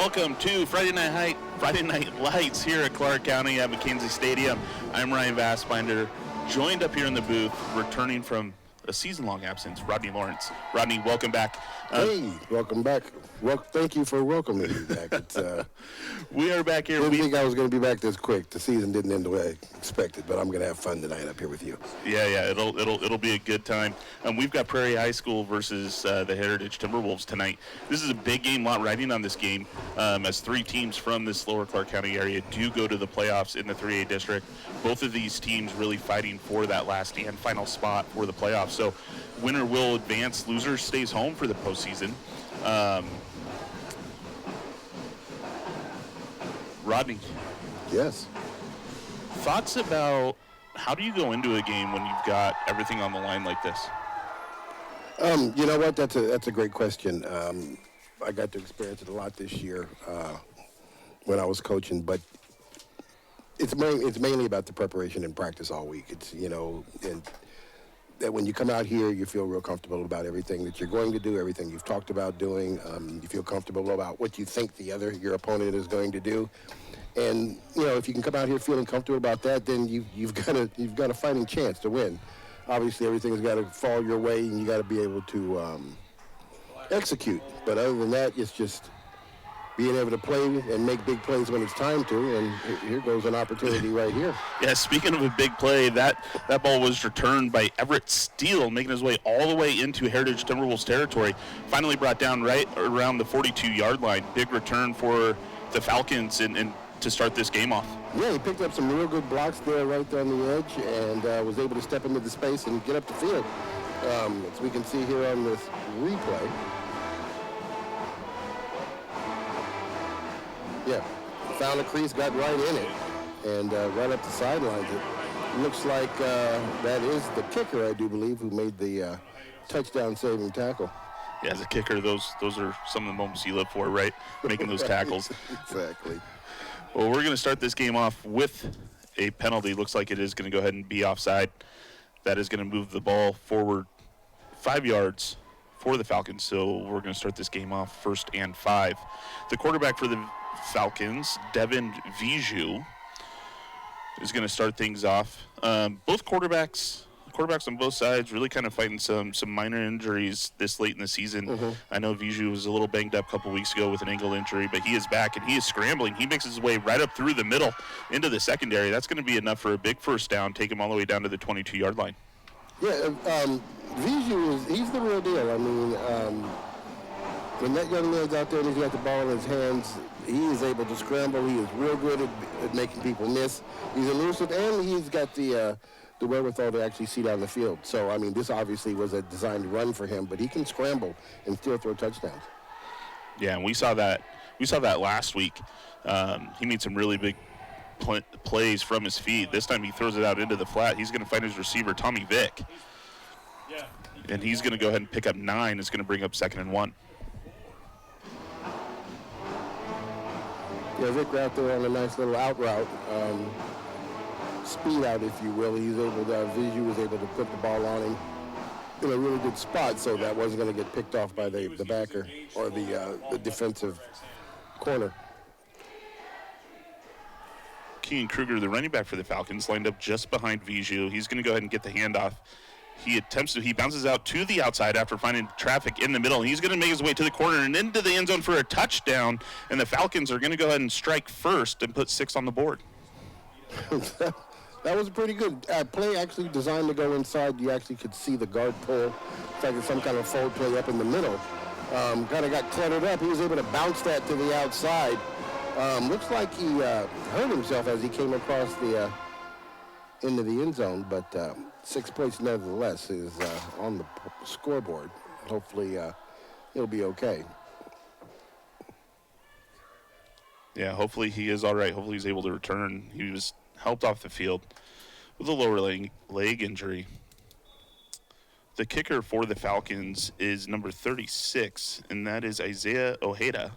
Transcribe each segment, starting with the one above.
welcome to Friday Night Lights here at Clark County at McKenzie Stadium. I'm Ryan Vassbinder, joined up here in the booth, returning from a season-long absence, Rodney Lawrence. Rodney, welcome back. Hey, welcome back. Thank you for welcoming me back. We are back here. I didn't think I was going to be back this quick. The season didn't end the way I expected, but I'm going to have fun tonight up here with you. Yeah, it'll be a good time. We've got Prairie High School versus the Heritage Timberwolves tonight. This is a big game, lot riding on this game, as three teams from this lower Clark County area do go to the playoffs in the 3A district. Both of these teams really fighting for that last and final spot for the playoffs. So winner will advance, loser stays home for the postseason. Rodney. Yes. Thoughts about how do you go into a game when you've got everything on the line like this? You know what? That's a great question. I got to experience it a lot this year when I was coaching, but it's mainly about the preparation and practice all week. It's, and that when you come out here, you feel real comfortable about everything that you're going to do, everything you've talked about doing. You feel comfortable about what you think your opponent is going to do. And, if you can come out here feeling comfortable about that, then you've got a fighting chance to win. Obviously, everything's got to fall your way, and you got to be able to execute. But other than that, it's just being able to play and make big plays when it's time to, and here goes an opportunity right here. Yeah, speaking of a big play, that ball was returned by Everett Steele, making his way all the way into Heritage Timberwolves territory. Finally brought down right around the 42-yard line. Big return for the Falcons and to start this game off. Yeah, he picked up some real good blocks there right there on the edge and was able to step into the space and get up the field. As we can see here on this replay. Yeah, found a crease, got right in it, and right up the sidelines. It looks like that is the kicker, I do believe, who made the touchdown-saving tackle. Yeah, as a kicker, those are some of the moments you live for, right? Making those tackles. Exactly. Well, we're going to start this game off with a penalty. Looks like it is going to go ahead and be offside. That is going to move the ball forward 5 yards for the Falcons. So we're going to start this game off 1st and 5. The quarterback for the Falcons, Devin Viju, is going to start things off. Both quarterbacks on both sides really kind of fighting some minor injuries this late in the season. Mm-hmm. I know Viju was a little banged up a couple weeks ago with an ankle injury, but he is back and he is scrambling. He makes his way right up through the middle into the secondary. That's going to be enough for a big first down, take him all the way down to the 22-yard line. Yeah, Viju he's the real deal. I mean, when that young man's out there and he's got the ball in his hands, he is able to scramble. He is real good at making people miss. He's elusive, and he's got the wherewithal to actually see down the field. So, I mean, this obviously was a designed run for him, but he can scramble and still throw touchdowns. Yeah, and we saw that last week. He made some really big plays from his feet. This time he throws it out into the flat. He's going to find his receiver, Tommy Vick. And he's going to go ahead and pick up 9. It's going to bring up 2nd and 1. Yeah, Vick out there on a nice little out route. Speed out, if you will. Viju was able to put the ball on him in a really good spot, so that wasn't going to get picked off by the backer or the defensive corner. Keegan Kruger, the running back for the Falcons, lined up just behind Viju. He's going to go ahead and get the handoff. He bounces out to the outside after finding traffic in the middle. He's going to make his way to the corner and into the end zone for a touchdown, and the Falcons are going to go ahead and strike first and put 6 on the board. That was pretty good play, actually designed to go inside. You actually could see the guard pull. It's like some kind of fold play up in the middle. Kind of got cluttered up. He was able to bounce that to the outside. Looks like he hurt himself as he came across the into the end zone, but 6 points nevertheless is on the scoreboard. Hopefully he'll be okay. Yeah, hopefully he is all right. Hopefully he's able to return. He was helped off the field with a lower leg injury. The kicker for the Falcons is number 36, and that is Isaiah Ojeda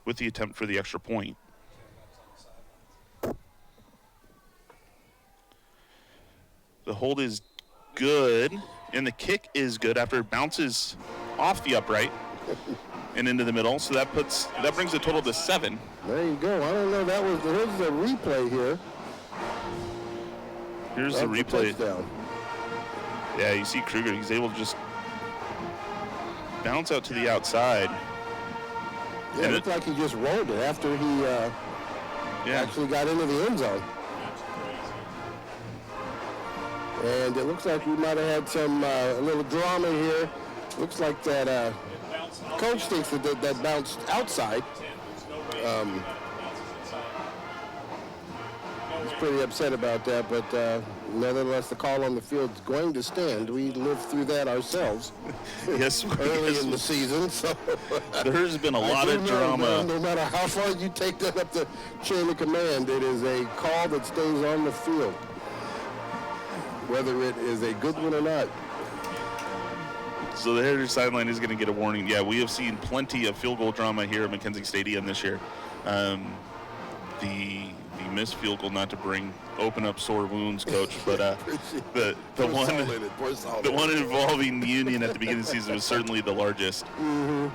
with the attempt for the extra point. The hold is good, and the kick is good after it bounces off the upright. and into the middle. So that brings the total to 7. There you go. I don't know. Here's the replay here. Here's the replay. Touchdown. Yeah, you see Kruger. He's able to just bounce out to the outside. Yeah, it looked like he just rolled it after he actually got into the end zone. And it looks like we might have had some a little drama here. Looks like that coach thinks that bounced outside. He's pretty upset about that, but nevertheless, the call on the field is going to stand. We lived through that ourselves. Yes, early in the season. So there's been a lot of drama. No matter how far you take that up the chain of command, it is a call that stays on the field, whether it is a good one or not. So the Heritage sideline is going to get a warning. Yeah, we have seen plenty of field goal drama here at McKenzie Stadium this year. The missed field goal, not to open up sore wounds, Coach, but the one involving Union at the beginning of the season was certainly the largest. Mm-hmm.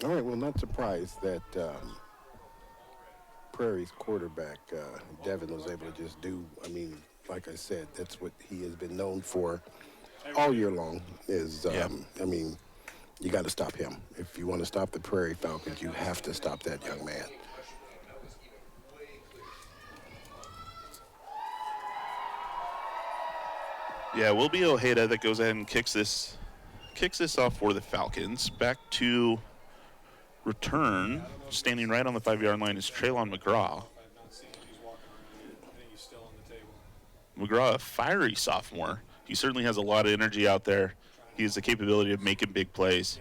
All right, well, not surprised that Prairie's quarterback, Devin, was able to just do, I mean, like I said, that's what he has been known for all year long is, I mean, you got to stop him. If you want to stop the Prairie Falcons, you have to stop that young man. Yeah, it will be Ojeda that goes ahead and kicks this off for the Falcons. Back to return, standing right on the 5-yard line is Traylon McGraw. McGraw, a fiery sophomore. He certainly has a lot of energy out there. He has the capability of making big plays.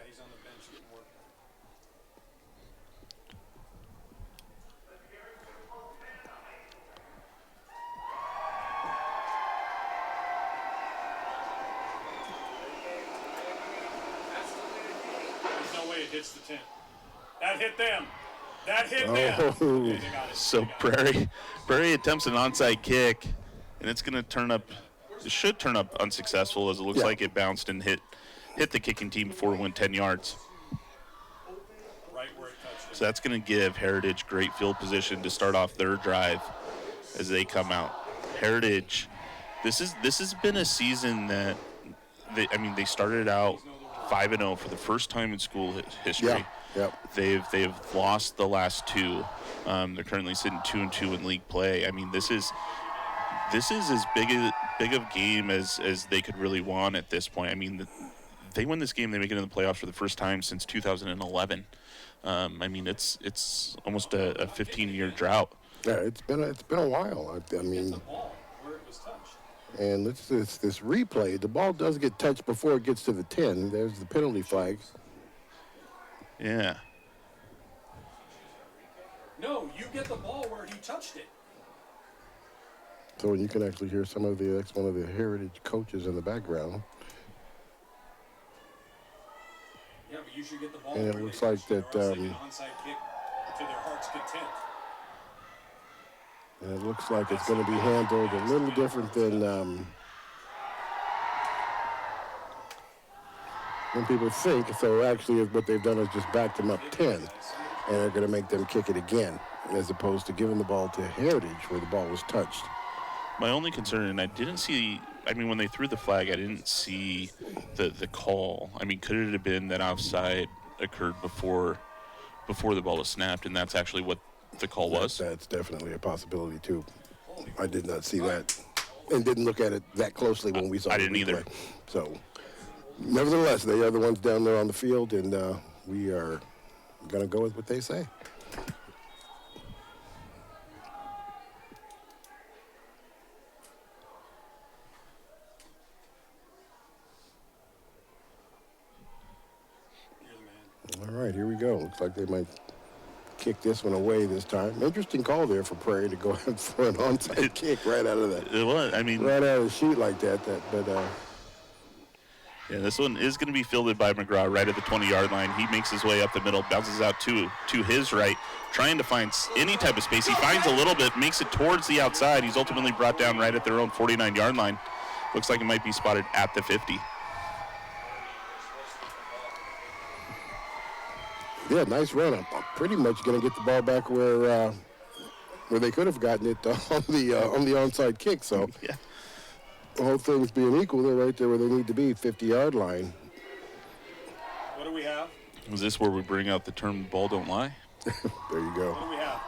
There's no way it hits the 10. That hit them. That hit them. So Prairie attempts an onside kick, and it's going to turn up. It should turn up unsuccessful, as it looks like it bounced and hit the kicking team before it went 10 yards. Right where it touched. So that's going to give Heritage great field position to start off their drive as they come out. Heritage, this has been a season that they started out 5-0 for the first time in school history. Yeah. Yep. They've lost the last 2. They're currently sitting 2-2 in league play. I mean, this is as big of game as they could really want at this point. I mean, they win this game, they make it in the playoffs for the first time since 2011. I mean, it's almost a 15-year drought. Yeah, it's been a while. I mean, and this replay. The ball does get touched before it gets to the 10. There's the penalty flag. Yeah. No, you get the ball where he touched it. So you can actually hear some of one of the Heritage coaches in the background. Yeah, but you should get the ball. And it looks like that. Onside kick to their heart's content. And it looks like it's going to be handled a little different than people think. So actually, what they've done is just backed them up 10, and they're going to make them kick it again, as opposed to giving the ball to Heritage where the ball was touched. My only concern, and I didn't see, I mean, when they threw the flag, I didn't see the call. I mean, could it have been that offside occurred before the ball was snapped, and that's actually what the call was? That's definitely a possibility, too. I did not see that and didn't look at it that closely when we saw it. I didn't either. So, nevertheless, they are the ones down there on the field, and we are going to go with what they say. All right, here we go. Looks like they might kick this one away this time. Interesting call there for Prairie to go ahead for an onside kick right out of that. It was. I mean, right out of the chute like that. Yeah, this one is going to be fielded by McGraw right at the 20-yard line. He makes his way up the middle, bounces out to his right, trying to find any type of space. He finds a little bit, makes it towards the outside. He's ultimately brought down right at their own 49-yard line. Looks like it might be spotted at the 50. Yeah, nice run. I'm pretty much going to get the ball back where they could have gotten it on the onside kick. So, yeah. All things being equal, they're right there where they need to be, 50-yard line. What do we have? Is this where we bring out the term "ball don't lie"? There you go. What do we have?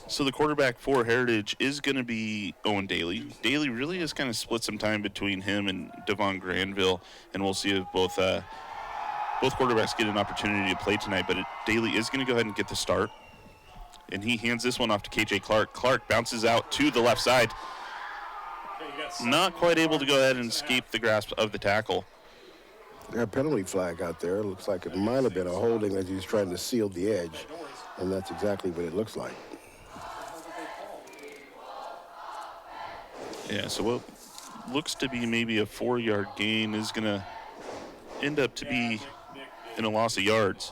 So the quarterback for Heritage is going to be Owen Daly. Daly really has kind of split some time between him and Devon Granville, and we'll see if both quarterbacks get an opportunity to play tonight. But Daly is going to go ahead and get the start, and he hands this one off to KJ Clark. Clark bounces out to the left side, not quite able to go ahead and escape the grasp of the tackle. A penalty flag out there. It looks like it might have been a holding as he's trying to seal the edge, and that's exactly what it looks like. Yeah, so what looks to be maybe a 4-yard gain is going to end up to be in a loss of yards.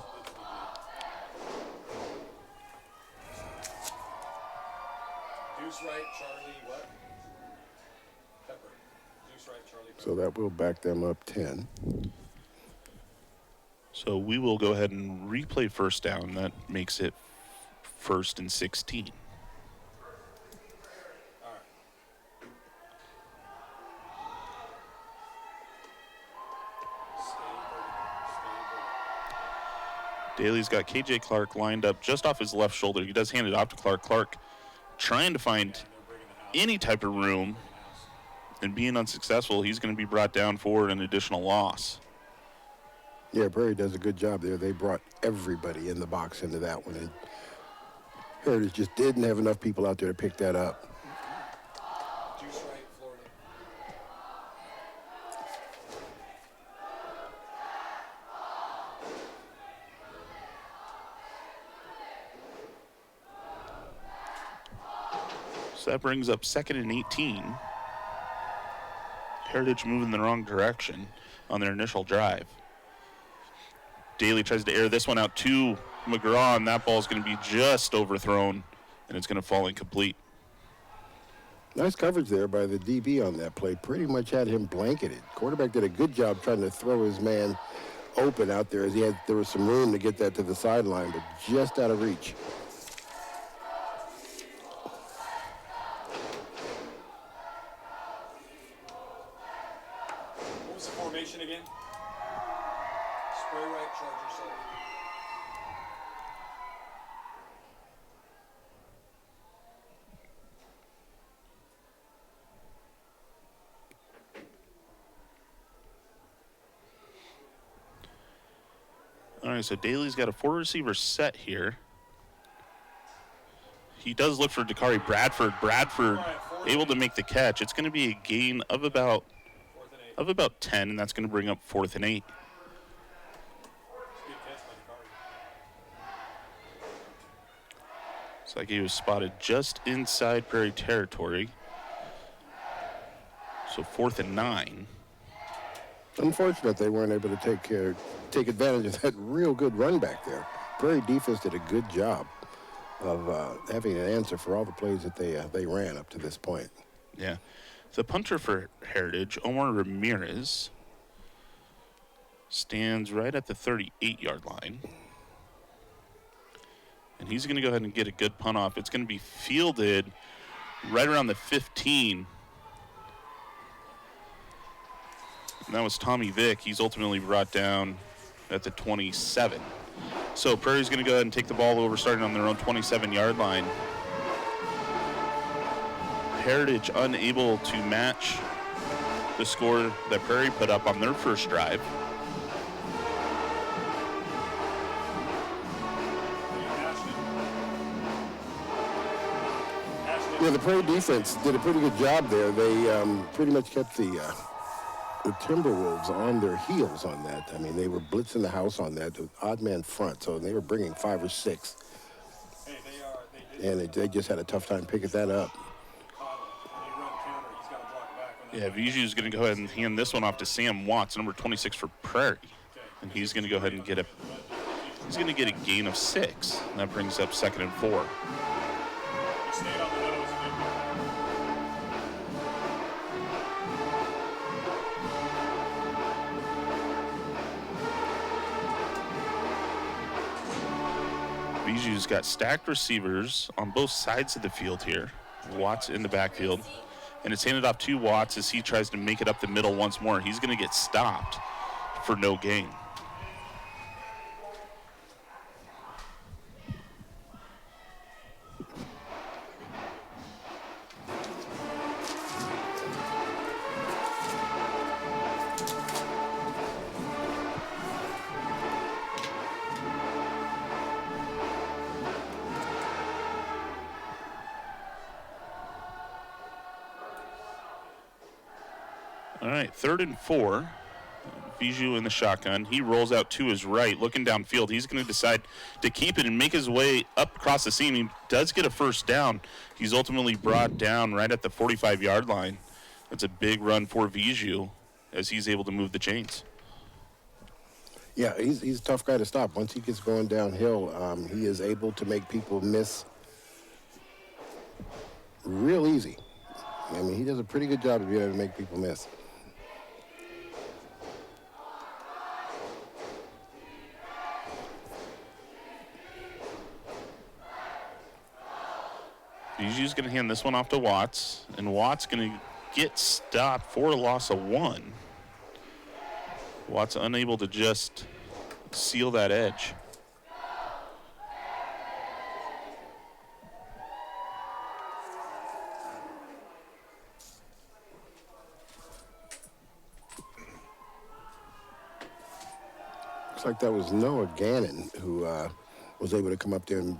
So that will back them up 10. So we will go ahead and replay first down. That makes it 1st and 16. Daly's got KJ Clark lined up just off his left shoulder. He does hand it off to Clark. Clark trying to find any type of room, and being unsuccessful, he's going to be brought down for an additional loss. Yeah, Prairie does a good job there. They brought everybody in the box into that one, and Heritage just didn't have enough people out there to pick that up. So that brings up 2nd and 18. Heritage moving the wrong direction on their initial drive. Daly tries to air this one out to McGraw, and that ball is going to be just overthrown, and it's going to fall incomplete. Nice coverage there by the DB on that play. Pretty much had him blanketed. Quarterback did a good job trying to throw his man open out there as there was some room to get that to the sideline, but just out of reach. What was the formation again? Spray right, charge yourself. All right, so Daly's got a 4-receiver set here. He does look for Dakari Bradford. Bradford able to make the catch. It's going to be a gain of about 10, and that's going to bring up 4th and 8. Looks like he was spotted just inside Prairie territory. So 4th and 9. Unfortunate they weren't able to take advantage of that real good run back there. Prairie defense did a good job of having an answer for all the plays that they ran up to this point. Yeah. The punter for Heritage, Omar Ramirez, stands right at the 38-yard line. And he's going to go ahead and get a good punt off. It's going to be fielded right around the 15. And that was Tommy Vick. He's ultimately brought down at the 27. So Prairie's going to go ahead and take the ball over, starting on their own 27-yard line. Heritage unable to match the score that Prairie put up on their first drive. Yeah, the Prairie defense did a pretty good job there. They pretty much kept the Timberwolves on their heels on that. I mean, they were blitzing the house on that, the odd man front, so they were bringing 5 or 6. And they just had a tough time picking that up. Yeah, Viju's going to go ahead and hand this one off to Sam Watts, number 26 for Prairie. And he's going to go ahead and get a gain of 6. And that brings up 2nd and 4. He stayed on the nose. Viju's got stacked receivers on both sides of the field here. Watts in the backfield. And it's handed off to Watts as he tries to make it up the middle once more. He's going to get stopped for no gain. All right, 3rd and 4. Viju in the shotgun. He rolls out to his right, looking downfield. He's going to decide to keep it and make his way up across the seam. He does get a first down. He's ultimately brought down right at the 45-yard line. That's a big run for Viju as he's able to move the chains. Yeah, he's a tough guy to stop. Once he gets going downhill, he is able to make people miss real easy. I mean, he does a pretty good job of being able to make people miss. Viju's going to hand this one off to Watts, and Watts going to get stopped for a loss of 1. Watts unable to just seal that edge. Looks like that was Noah Gannon who was able to come up there and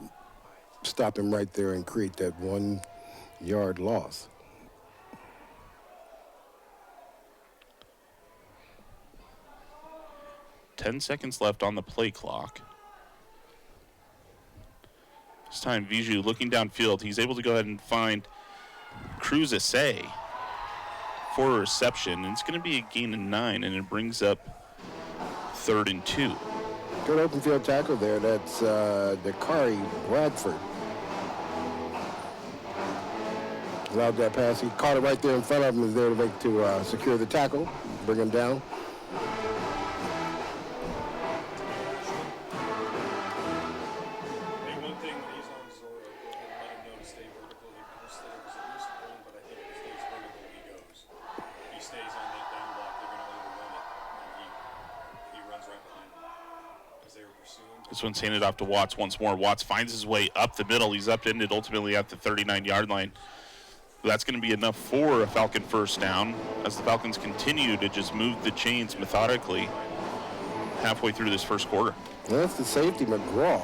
stop him right there and create that 1-yard loss. Ten seconds left on the play clock. This time, Viju looking downfield. He's able to go ahead and find Cruz Essay for a reception. And it's going to be a gain of 9, and it brings up 3rd and 2. Good open field tackle there. That's Dakari Bradford. Allowed that pass. He caught it right there in front of him. Is there to secure the tackle, bring him down. Hey, one thing when he's on Zora, go ahead and let him know to stay vertical. He posted it was a loose one, but I think if he stays vertical, he goes. If he stays on that down block, they're going to overrun it, and he runs right behind him because they were pursuing. This one's handed off to Watts once more. Watts finds his way up the middle. He's upended ultimately at the 39-yard line. That's going to be enough for a Falcon first down as the Falcons continue to just move the chains methodically halfway through this first quarter. Well, that's the safety, McGraw,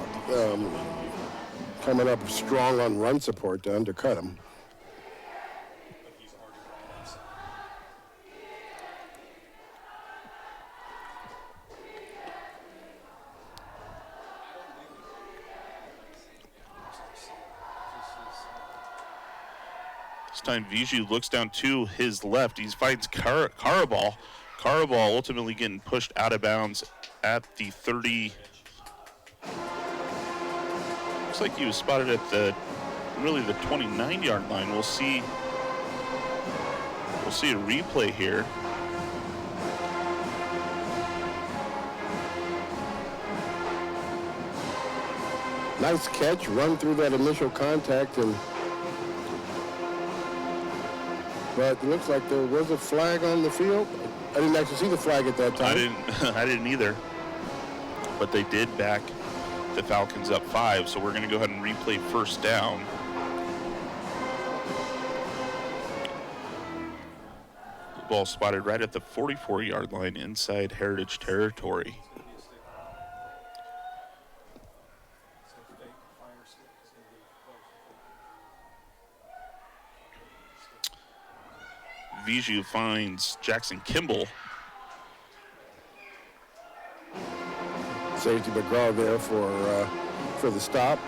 coming up strong on run support to undercut him. This time Viju looks down to his left. He finds Carabal. Carabal ultimately getting pushed out of bounds at the 30. Looks like he was spotted at the 29-yard line. We'll see a replay here. Nice catch, run through that initial contact, but it looks like there was a flag on the field. I didn't actually see the flag at that time. I didn't either. But they did back the Falcons up 5, so we're going to go ahead and replay first down. The ball spotted right at the 44-yard line inside Heritage territory. Viju finds Jackson Kimball. Safety McGraw there for the stop.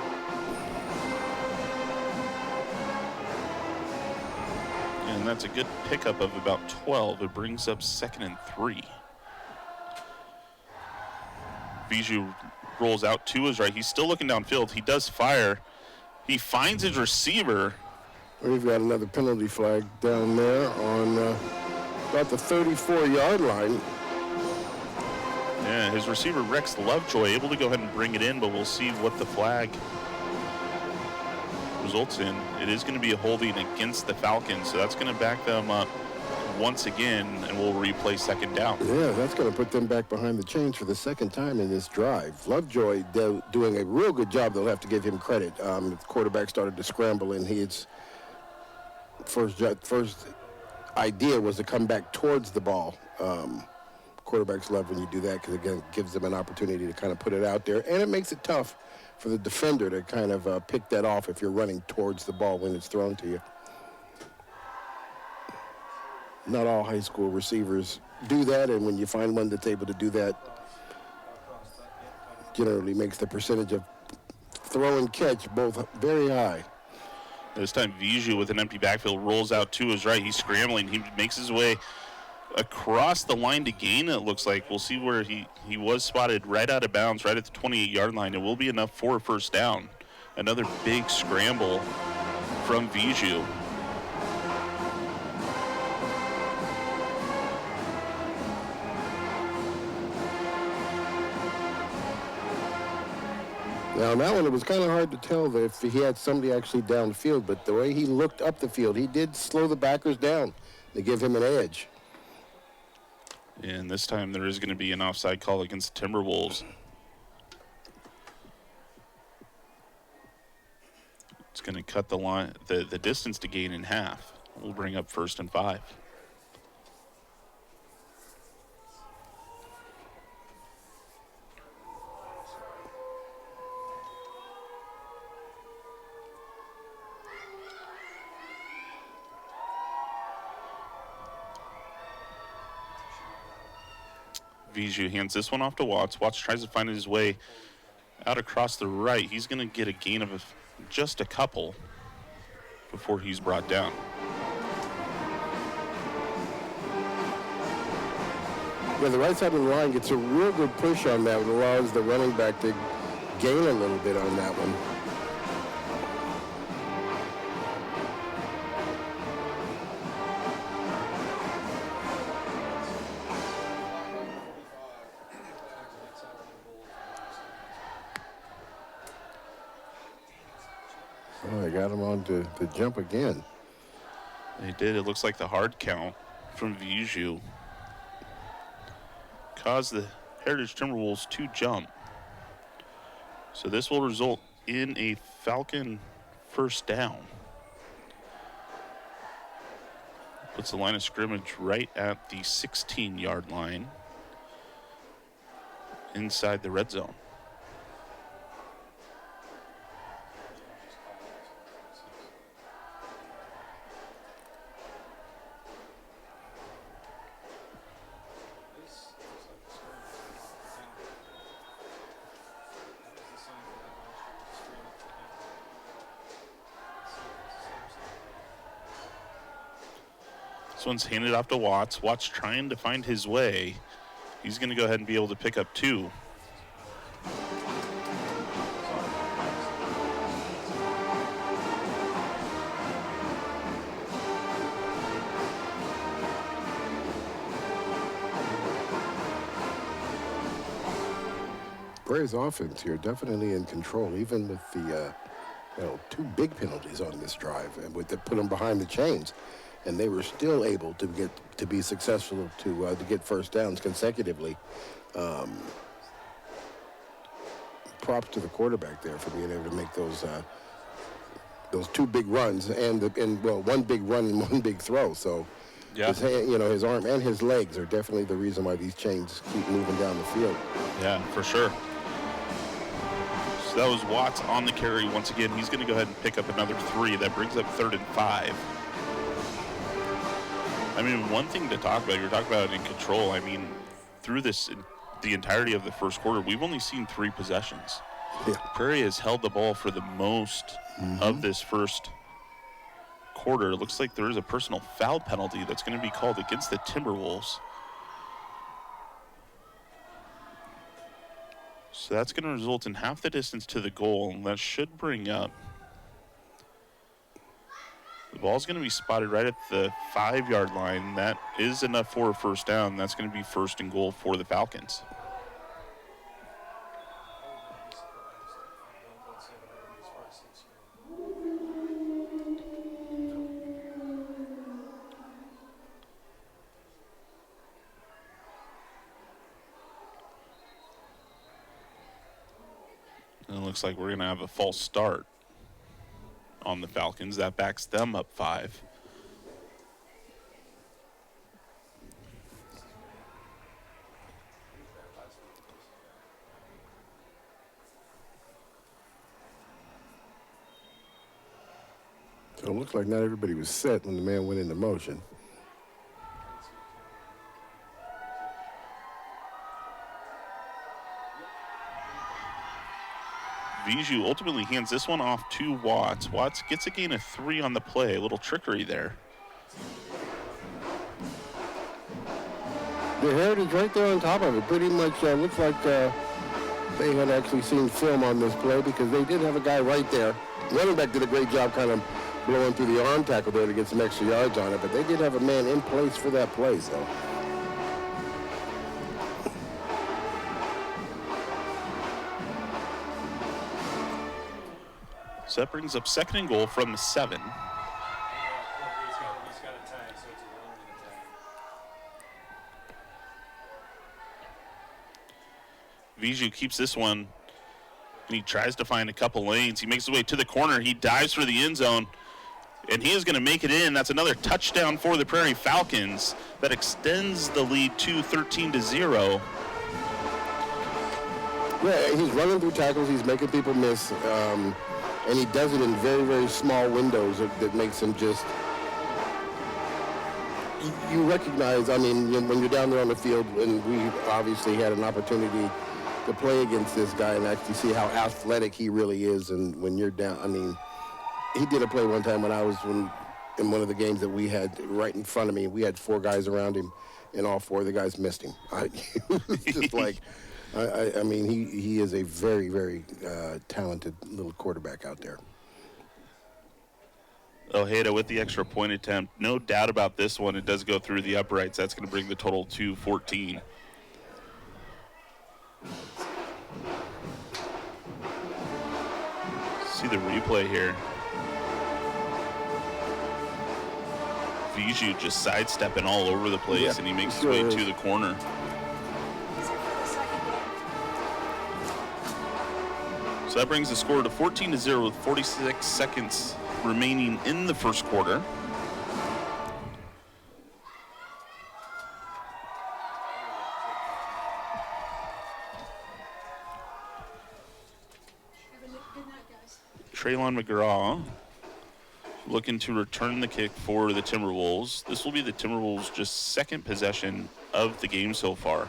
And that's a good pickup of about 12. It brings up 2nd and 3. Bijou rolls out to his right. He's still looking downfield. He does fire. He finds his receiver. We've got another penalty flag down there on about the 34-yard line. Yeah, his receiver, Rex Lovejoy, able to go ahead and bring it in, but we'll see what the flag results in. It is going to be a holding against the Falcons, so that's going to back them up once again, and we'll replay 2nd down. Yeah, that's going to put them back behind the chains for the 2nd time in this drive. Lovejoy doing a real good job. They'll have to give him credit. The quarterback started to scramble, and his first idea was to come back towards the ball. Quarterbacks love when you do that because, again, it gives them an opportunity to kind of put it out there, and it makes it tough for the defender to kind of pick that off if you're running towards the ball when it's thrown to you. Not all high school receivers do that, and when you find one that's able to do that, generally makes the percentage of throw and catch both very high. This time, Bijou with an empty backfield rolls out to his right. He's scrambling. He makes his way across the line to gain, it looks like. We'll see where he was spotted right out of bounds, right at the 28-yard line. It will be enough for a 1st down. Another big scramble from Bijou. Now, on that one, it was kind of hard to tell if he had somebody actually downfield, but the way he looked up the field, he did slow the backers down to give him an edge. And this time there is going to be an offside call against the Timberwolves. It's going to cut the line, the distance to gain in half. We'll bring up 1st and 5. Bijou hands this one off to Watts. Watts tries to find his way out across the right. He's going to get a gain of just a couple before he's brought down. Yeah, the right side of the line gets a real good push on that. It allows the running back to gain a little bit on that one. Oh, they got him on to jump again. They did. It looks like the hard count from Bijou caused the Heritage Timberwolves to jump. So this will result in a Falcon 1st down. Puts the line of scrimmage right at the 16-yard line inside the red zone. This one's handed off to Watts. Watts trying to find his way. He's going to go ahead and be able to pick up 2. Prairie's offense here definitely in control, even with the 2 big penalties on this drive, and with put them behind the chains. And they were still able to be successful to get 1st downs consecutively. Props to the quarterback there for being able to make those 2 big runs and 1 big run and 1 big throw. So Yeah. His arm and his legs are definitely the reason why these chains keep moving down the field. Yeah, for sure. So that was Watts on the carry once again. He's going to go ahead and pick up another 3. That brings up 3rd and 5. I mean, one thing to talk about, you're talking about in control. I mean, through the entirety of the first quarter, we've only seen 3 possessions. Yeah. Prairie has held the ball for the most of this first quarter. quarter. It looks like there is a personal foul penalty that's going to be called against the Timberwolves. So that's going to result in half the distance to the goal, and that should bring up. The ball's going to be spotted right at the 5-yard line. That is enough for a first down. That's going to be first and goal for the Falcons. And it looks like we're going to have a false start on the Falcons. That backs them up 5. So it looks like not everybody was set when the man went into motion. Viju ultimately hands this one off to Watts. Watts gets a gain of 3 on the play. A little trickery there. The Heritage right there on top of it. Pretty much looks like they had actually seen film on this play because they did have a guy right there. Running back did a great job kind of blowing through the arm tackle there to get some extra yards on it, but they did have a man in place for that play, so. So that brings up second and goal from the 7. He's got a tag, so it's a run and a tag. Viju keeps this one, and he tries to find a couple lanes. He makes his way to the corner. He dives for the end zone, and he is going to make it in. That's another touchdown for the Prairie Falcons. That extends the lead to 13-0. Yeah, he's running through tackles. He's making people miss, and he does it in very, very small windows that makes him just. You recognize, I mean, when you're down there on the field, and we obviously had an opportunity to play against this guy and actually see how athletic he really is. And when you're down, I mean, he did a play one time when I was in one of the games that we had right in front of me. We had 4 guys around him, and all 4 of the guys missed him. It was just like, I mean, he is a very, very talented little quarterback out there. Ojeda with the extra point attempt. No doubt about this one. It does go through the uprights. That's going to bring the total to 14. See the replay here. Viju just sidestepping all over the place, Yeah, and he makes his sure way is. to the corner. So that brings the score to 14-0 with 46 seconds remaining in the first quarter. Traylon McGraw looking to return the kick for the Timberwolves. This will be the Timberwolves' just second possession of the game so far.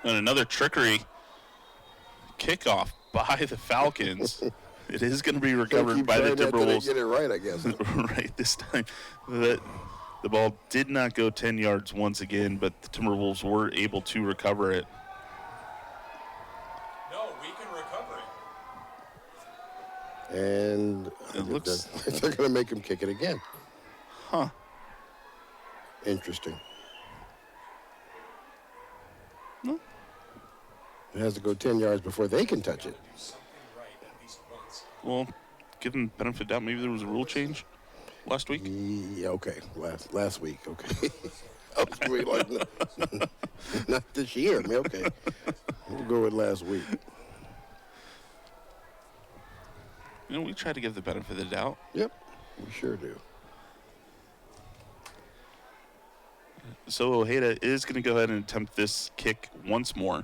And another trickery kickoff by the Falcons. It is going to be recovered by the Timberwolves. Get it right, I guess. Right this time. The ball did not go 10 yards once again, but the Timberwolves were able to recover it. No, we can recover it. And It looks- they're going to make him kick it again. Huh. Interesting. No. It has to go 10 yards before they can touch it. Do something right at least once. Well, give them benefit of doubt. Maybe there was a rule change last week. Yeah, okay. Last week, okay. I was really like, no, not this year. I mean, okay. We'll go with last week. You know, we try to give the benefit of the doubt. Yep, we sure do. So Ojeda is going to go ahead and attempt this kick once more.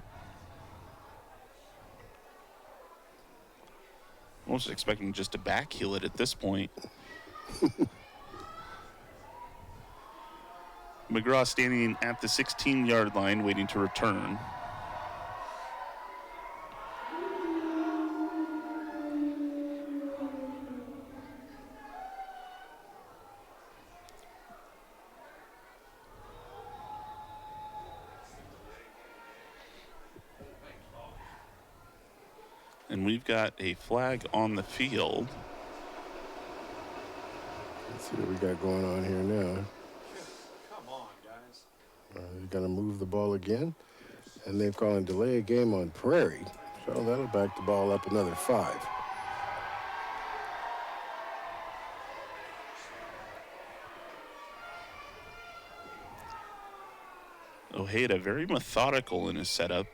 Almost expecting just to backheel it at this point. McGraw standing at the 16-yard line waiting to return. And we've got a flag on the field. Let's see what we got going on here now. Come on, guys. They're going to move the ball again, and they're calling delay a game on Prairie. So that'll back the ball up another 5. Ojeda very methodical in his setup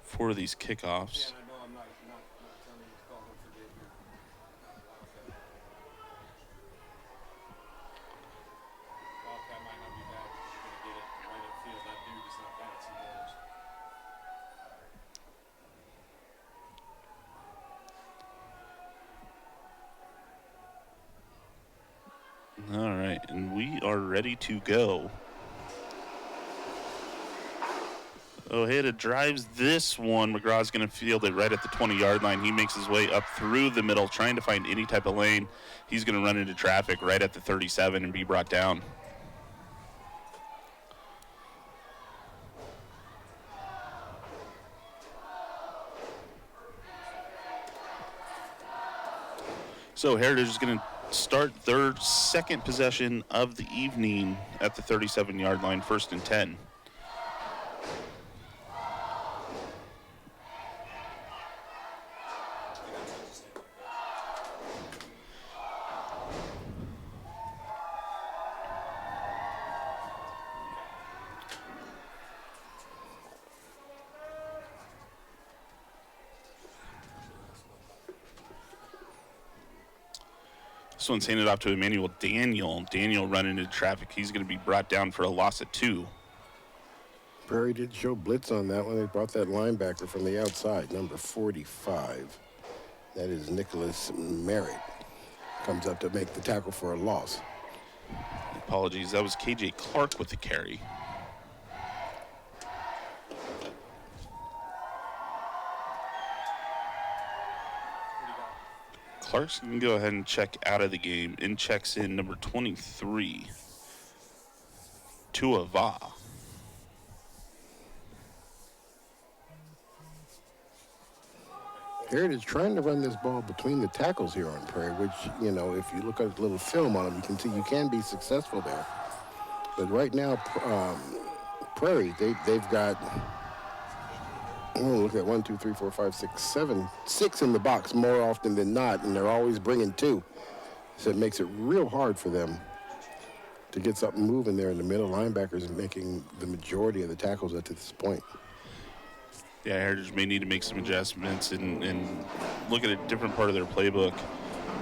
for these kickoffs. Yeah, and I know I'm not telling you to call him for Dave here. Wildcat. Wildcat might not be bad. He's going to get it right upfield. That dude is not fancy those. All right, and we are ready to go. Ojeda drives this one. McGraw's going to field it right at the 20-yard line. He makes his way up through the middle, trying to find any type of lane. He's going to run into traffic right at the 37 and be brought down. So Heritage is going to start their second possession of the evening at the 37-yard line, 1st and 10. This one's handed off to Emmanuel Daniel. Daniel running into traffic. He's going to be brought down for a loss of 2. Prairie did show blitz on that one. They brought that linebacker from the outside, number 45. That is Nicholas Merritt. Comes up to make the tackle for a loss. Apologies, that was KJ Clark with the carry. Clark's going to go ahead and check out of the game. In checks in number 23, Tua Va. Heritage trying to run this ball between the tackles here on Prairie, which, you know, if you look at a little film on them, you can see you can be successful there. But right now, Prairie, they've got, look at 1, 2, 3, 4, 5, 6, 7, 6 in the box more often than not, and they're always bringing 2. So it makes it real hard for them to get something moving there in the middle. Linebackers making the majority of the tackles up to this point. Yeah, Heritage may need to make some adjustments and look at a different part of their playbook.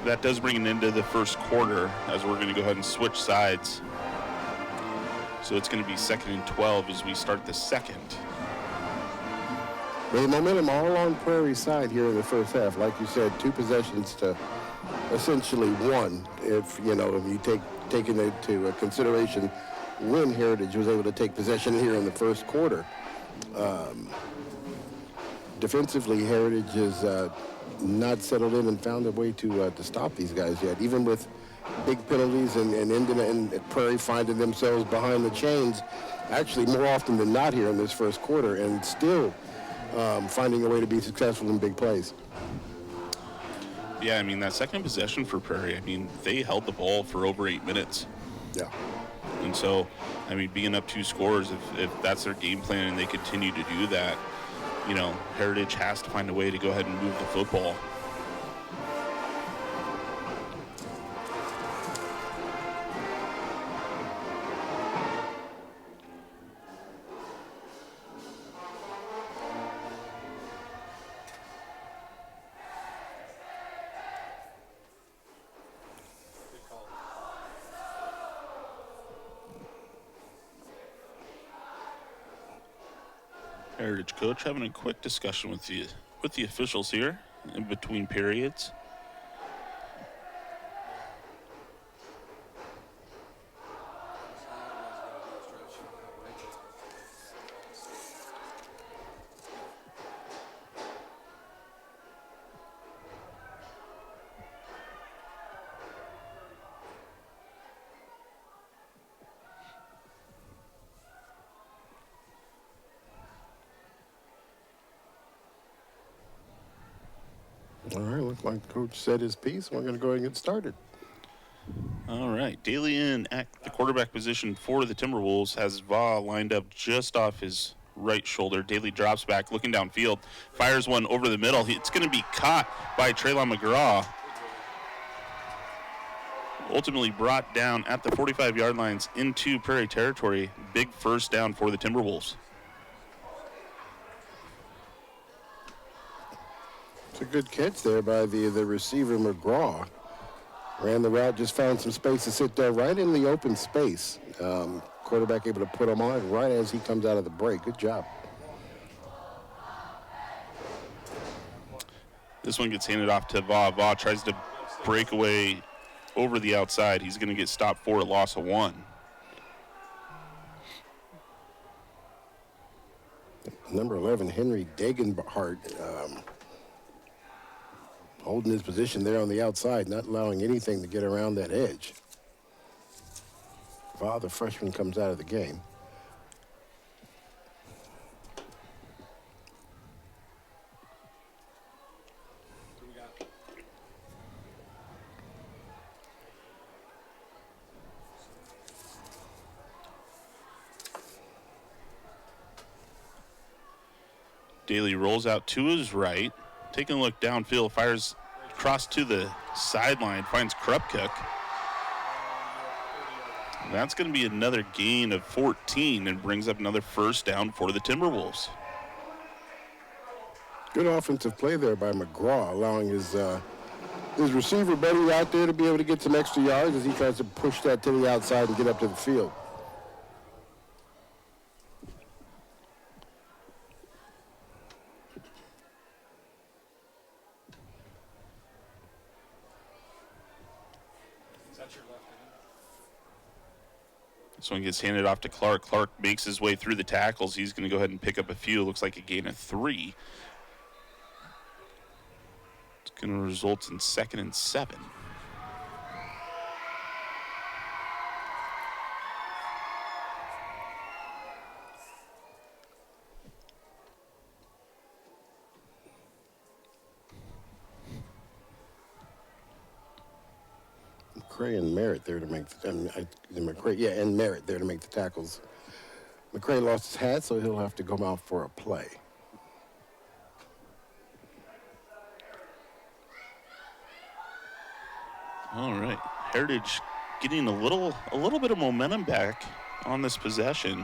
That does bring an end to the first quarter, as we're going to go ahead and switch sides. So it's going to be 2nd and 12 as we start the second. The momentum all on Prairie's side here in the first half. Like you said, 2 possessions to essentially 1. If you take into consideration when Heritage was able to take possession here in the first quarter. Defensively, Heritage is not settled in and found a way to stop these guys yet. Even with big penalties and Prairie finding themselves behind the chains, actually more often than not here in this first quarter, and still finding a way to be successful in big plays. Yeah, I mean, that second possession for Prairie, I mean, they held the ball for over 8 minutes. Yeah. And so, I mean, being up 2 scores, if that's their game plan and they continue to do that, Heritage has to find a way to go ahead and move the football. Heritage coach having a quick discussion with the officials here in between periods. All right, looks like Coach said his piece. We're going to go ahead and get started. All right, Daly in at the quarterback position for the Timberwolves has Va lined up just off his right shoulder. Daly drops back, looking downfield, fires one over the middle. It's going to be caught by Traylon McGraw. Ultimately brought down at the 45-yard lines into Prairie territory. Big first down for the Timberwolves. It's a good catch there by the receiver, McGraw. Ran the route, just found some space to sit there right in the open space. Quarterback able to put him on it right as he comes out of the break. Good job. This one gets handed off to Va. Va tries to break away over the outside. He's going to get stopped for a loss of 1. Number 11, Henry Degenhart, holding his position there on the outside, not allowing anything to get around that edge. Va, the freshman, comes out of the game. Daly rolls out to his right, taking a look downfield, fires across to the sideline, finds Krupkuk. That's going to be another gain of 14 and brings up another first down for the Timberwolves. Good offensive play there by McGraw, allowing his receiver buddy out there to be able to get some extra yards as he tries to push that to the outside and get up to the field. This one gets handed off to Clark. Clark makes his way through the tackles. He's going to go ahead and pick up a few. Looks like a gain of 3. It's going to result in 2nd and 7. McCray and Merritt there to make and Merritt there to make the tackles. McCray lost his hat, so he'll have to go out for a play. All right, Heritage getting a little bit of momentum back on this possession.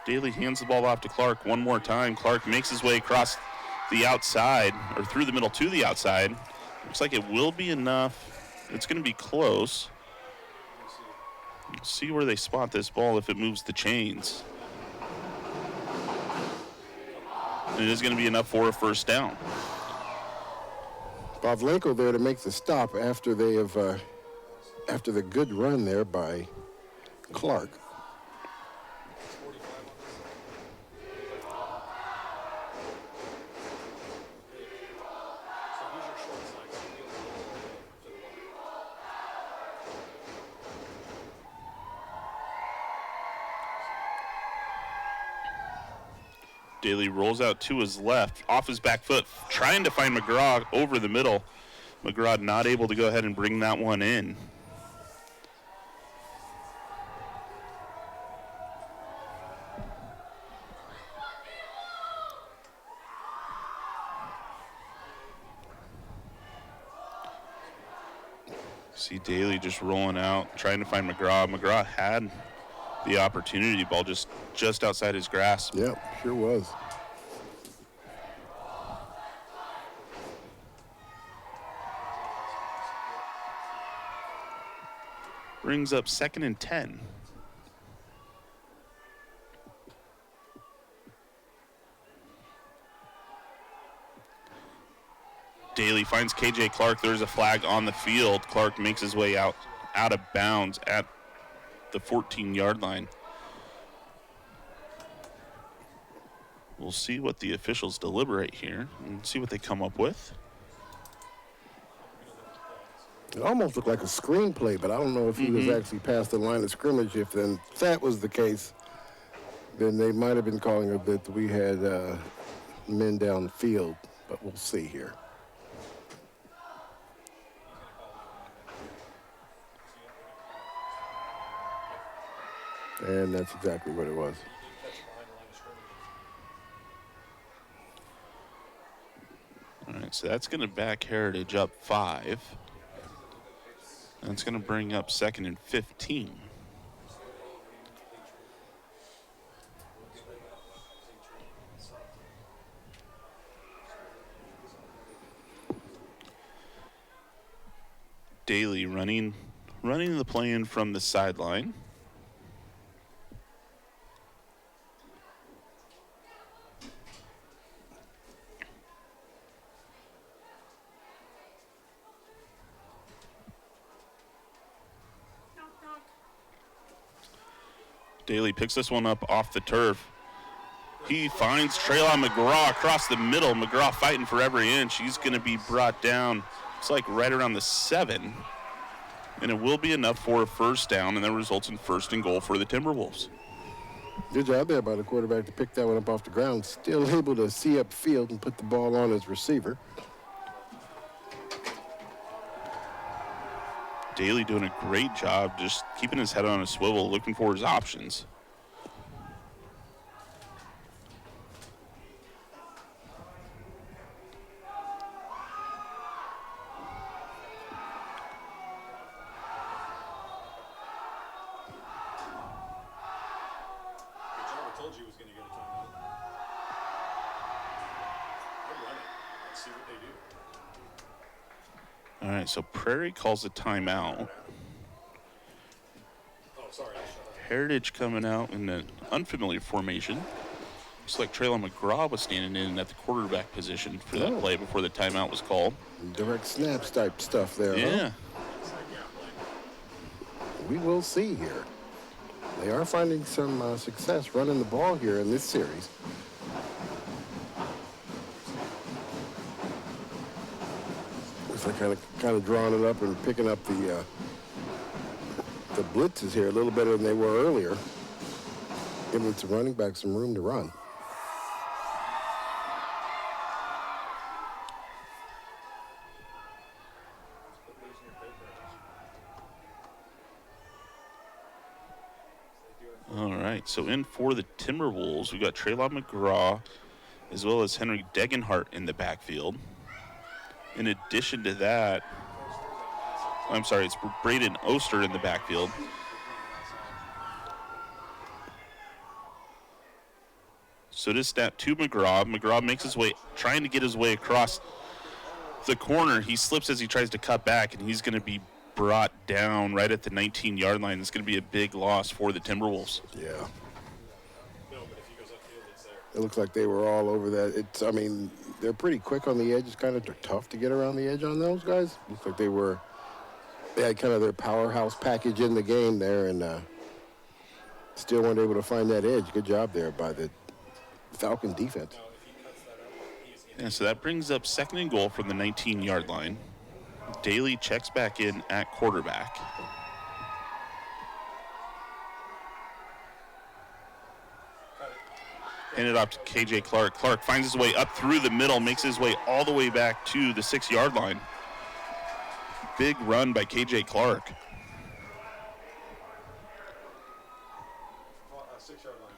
Daly hands the ball off to Clark one more time. Clark makes his way across the outside, or through the middle to the outside. Looks like it will be enough. It's going to be close. We'll see where they spot this ball if it moves the chains. And it is going to be enough for a first down. Pavlenko there to make the stop after they have after the good run there by Clark. Daly rolls out to his left, off his back foot, trying to find McGraw over the middle. McGraw not able to go ahead and bring that one in. See Daly just rolling out, trying to find McGraw. McGraw had the opportunity, ball just outside his grasp. Yep, sure was. Brings up 2nd and 10. Daly finds KJ Clark. There's a flag on the field. Clark makes his way out of bounds at the 14-yard line. We'll see what the officials deliberate here and see what they come up with. It almost looked like a screenplay, but I don't know if he was actually past the line of scrimmage. If that was the case, then they might have been calling it that we had men down the field, but we'll see here. And that's exactly what it was. All right, so that's going to back Heritage up 5. That's going to bring up 2nd and 15. Daly running the play in from the sideline. Daly picks this one up off the turf. He finds Traylon McGraw across the middle. McGraw fighting for every inch. He's going to be brought down. It's like right around the 7. And it will be enough for a first down, and that results in 1st and goal for the Timberwolves. Good job there by the quarterback to pick that one up off the ground. Still able to see up field and put the ball on his receiver. Daly doing a great job just keeping his head on a swivel, looking for his options. All right, so Prairie calls a timeout. Heritage coming out in an unfamiliar formation. Looks like Traylon McGraw was standing in at the quarterback position for that play before the timeout was called. Direct snaps type stuff there, Yeah. Huh? We will see here. They are finding some success running the ball here in this series. They're kind of drawing it up and picking up the blitzes here a little better than they were earlier, giving its running back some room to run. All right, so in for the Timberwolves, we've got Traylon McGraw as well as Henry Degenhart in the backfield. In addition to that, I'm sorry, it's Braden Oster in the backfield. So this snap to McGraw. McGraw makes his way, trying to get his way across the corner. He slips as he tries to cut back, and he's going to be brought down right at the 19-yard line. It's going to be a big loss for the Timberwolves. Yeah. It looks like they were all over that. I mean, they're pretty quick on the edge. It's kind of tough to get around the edge on those guys. Looks like they had kind of their powerhouse package in the game there, and still weren't able to find that edge. Good job there by the Falcon defense. Yeah, so that brings up 2nd and goal from the 19-yard line. Daly checks back in at quarterback. Handed off to KJ Clark. Clark finds his way up through the middle, makes his way all the way back to the 6-yard line. Big run by KJ Clark. 6-yard line.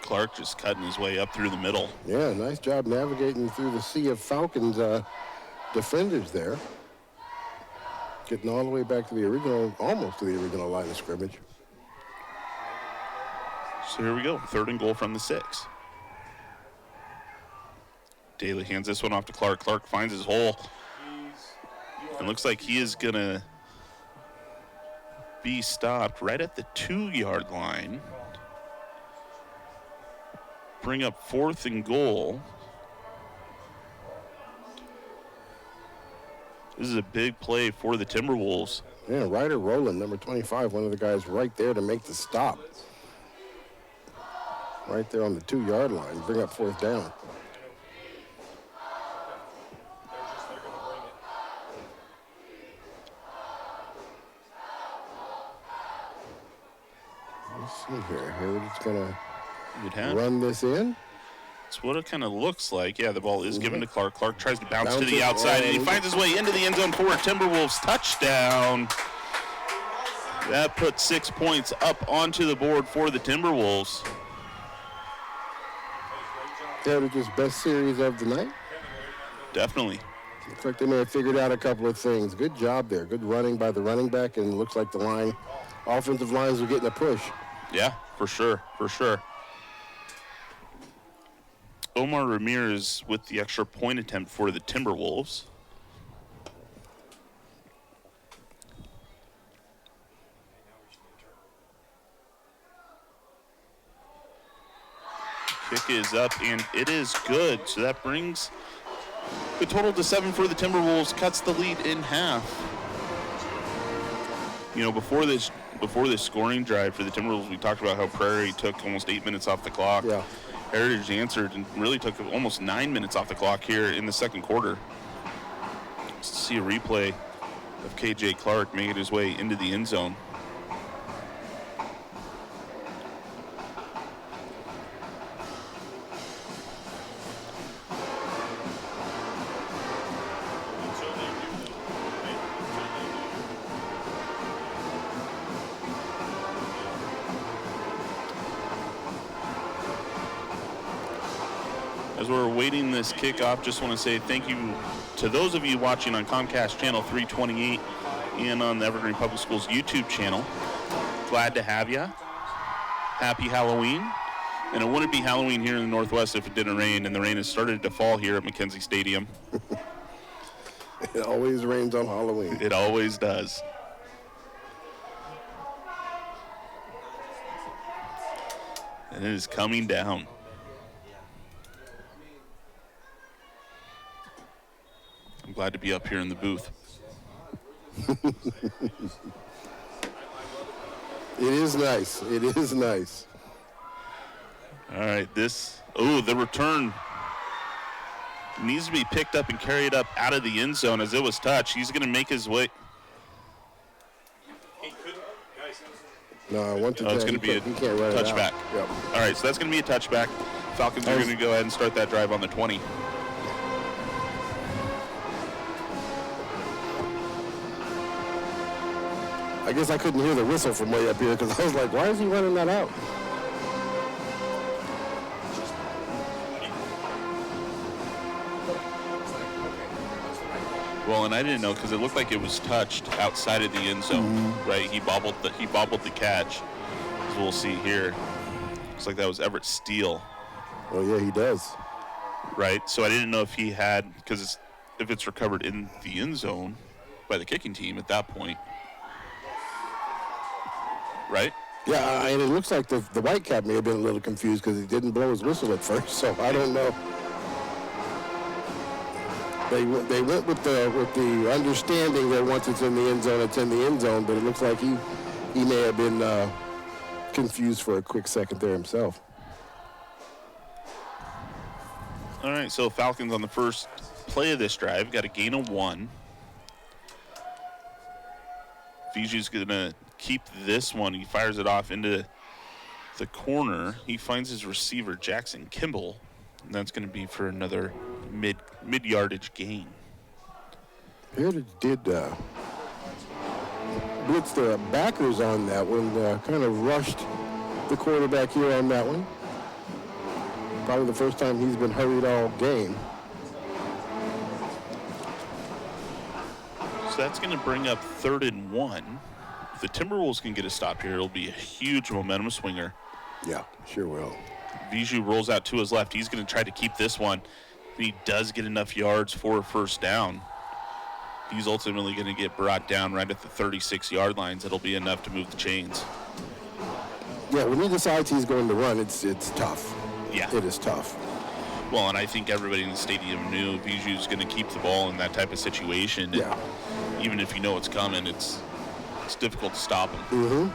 Clark just cutting his way up through the middle. Yeah, nice job navigating through the sea of Falcons defenders there. Getting all the way back to the original, almost to the original line of scrimmage. So here we go, 3rd and goal from the 6. Daly hands this one off to Clark. Clark finds his hole. And looks like he is going to be stopped right at the 2-yard line. bring up 4th and goal. This is a big play for the Timberwolves. Yeah, Ryder Rowland, number 25, one of the guys right there to make the stop. Right there on the 2-yard line, bring up 4th down. Let's see here. Heritage gonna run this in. That's what it kind of looks like. Yeah, the ball is given to Clark. Clark tries to bounce to Bounce the it, outside, and he and- finds his way into the end zone for a Timberwolves touchdown. That puts 6 points up onto the board for the Timberwolves. Heritage's best series of the night. Definitely. Looks like they may have figured out a couple of things. Good job there. Good running by the running back, and it looks like the offensive lines are getting a push. Yeah, for sure, for sure. Omar Ramirez with the extra point attempt for the Timberwolves. Kick is up, and it is good. So that brings the total to 7 for the Timberwolves, cuts the lead in half. You know, before this scoring drive for the Timberwolves, we talked about how Prairie took almost 8 minutes off the clock. Yeah. Heritage answered and really took almost 9 minutes off the clock here in the second quarter. Let's see a replay of KJ Clark making his way into the end zone. As we're waiting this kickoff, just want to say thank you to those of you watching on Comcast Channel 328 and on the Evergreen Public Schools YouTube channel. Glad to have you. Happy Halloween. And it wouldn't be Halloween here in the Northwest if it didn't rain, and the rain has started to fall here at McKenzie Stadium. It always rains on Halloween. It always does. And it is coming down. I'm glad to be up here in the booth. It is nice. It is nice. All right, the return needs to be picked up and carried up out of the end zone as it was touched. He's going to make his way. No, I want to it's going to be a touchback. Yep. All right, so that's going to be a touchback. Falcons are going to go ahead and start that drive on the 20. I guess I couldn't hear the whistle from way up here because I was like, why is he running that out? Well, and I didn't know because it looked like it was touched outside of the end zone, right? He bobbled the catch, as we'll see here. Looks like that was Everett Steele. Oh, yeah, he does. Right, so I didn't know if he had, because if it's recovered in the end zone by the kicking team at that point. Right? Yeah, and it looks like the Whitecap may have been a little confused because he didn't blow his whistle at first, so I don't know. They went with the understanding that once it's in the end zone, it's in the end zone, but it looks like he may have been confused for a quick second there himself. All right, so Falcons on the first play of this drive got a gain of 1. Fiju's going to keep this one. He fires it off into the corner. He finds his receiver, Jackson Kimball, and that's going to be for another mid-yardage gain. Heritage did blitz their backers on that one, kind of rushed the quarterback here on that one. Probably the first time he's been hurried all game. So that's going to bring up 3rd and 1. If the Timberwolves can get a stop here, it'll be a huge momentum swinger. Yeah, sure will. Viju rolls out to his left. He's going to try to keep this one. He does get enough yards for a first down. He's ultimately going to get brought down right at the 36-yard lines. It'll be enough to move the chains. Yeah, when he decides he's going to run, it's tough. Yeah. it is tough. Well, and I think everybody in the stadium knew Biju's going to keep the ball in that type of situation. And Yeah. even if you know it's coming, it's difficult to stop him. Mm-hmm.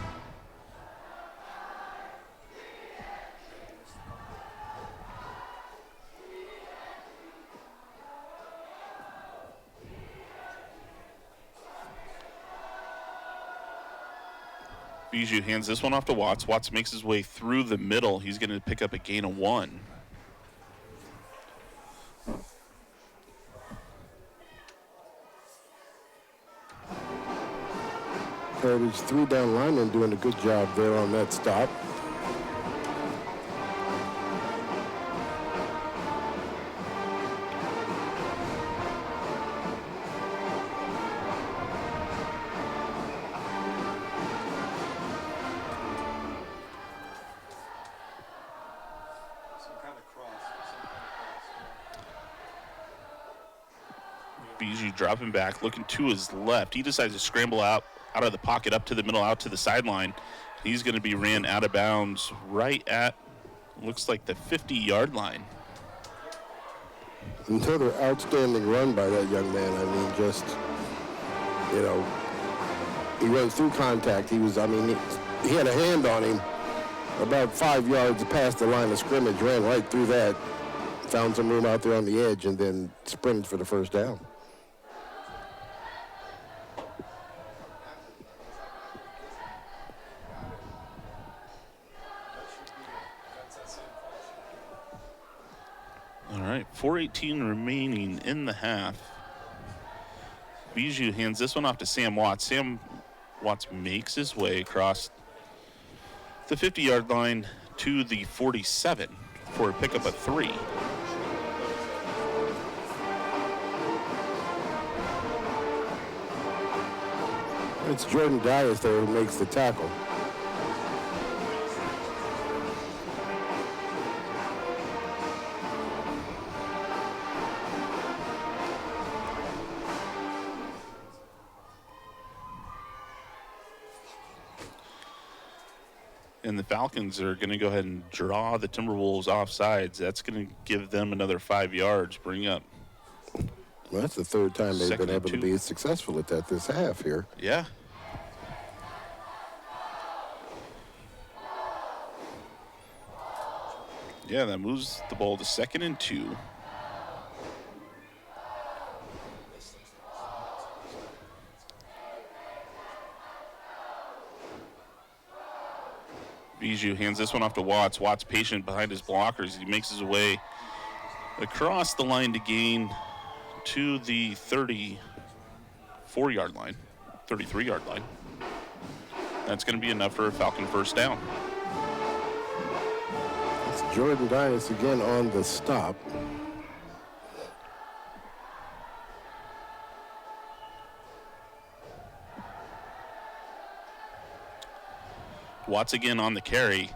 Biju hands this one off to Watts. Watts makes his way through the middle. He's going to pick up a gain of 1. Prairie's 3 down linemen doing a good job there on that stop. Some kind of cross. Biju dropping back, looking to his left. He decides to scramble out of the pocket, up to the middle, out to the sideline. He's going to be ran out of bounds right at, looks like the 50-yard line. Another outstanding run by that young man. I mean, just, you know, he went through contact. He was, I mean, he had a hand on him about 5 yards past the line of scrimmage, ran right through that, found some room out there on the edge, and then sprinted for the first down. All right, 4:18 remaining in the half. Biju hands this one off to Sam Watts. Sam Watts makes his way across the 50-yard line to the 47 for a pickup of 3. It's Jordan Dias there who makes the tackle. And the Falcons are going to go ahead and draw the Timberwolves offsides. That's going to give them another 5 yards, bring up. Well, that's the third time they've Second been and able to 2. be successful at that this half here. Yeah. Yeah, that moves the ball to 2nd and 2. Biju hands this one off to Watts. Watts patient behind his blockers. He makes his way across the line to gain to the 34-yard line, 33-yard line. That's going to be enough for a Falcon first down. It's Jordan Dias again on the stop. Watts again on the carry.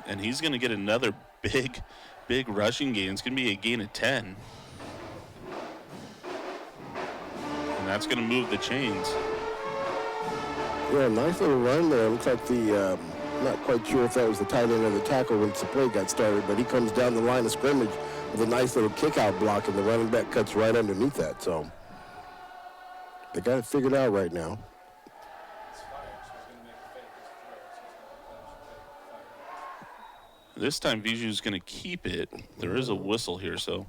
And he's going to get another big rushing gain. It's going to be a gain of 10. And that's going to move the chains. Yeah, nice little run there. Looks like the, not quite sure if that was the tight end or the tackle when the play got started, but he comes down the line of scrimmage with a nice little kick-out block, and the running back cuts right underneath that. So they got it figured out right now. This time Biju's going to keep it. There is a whistle here, so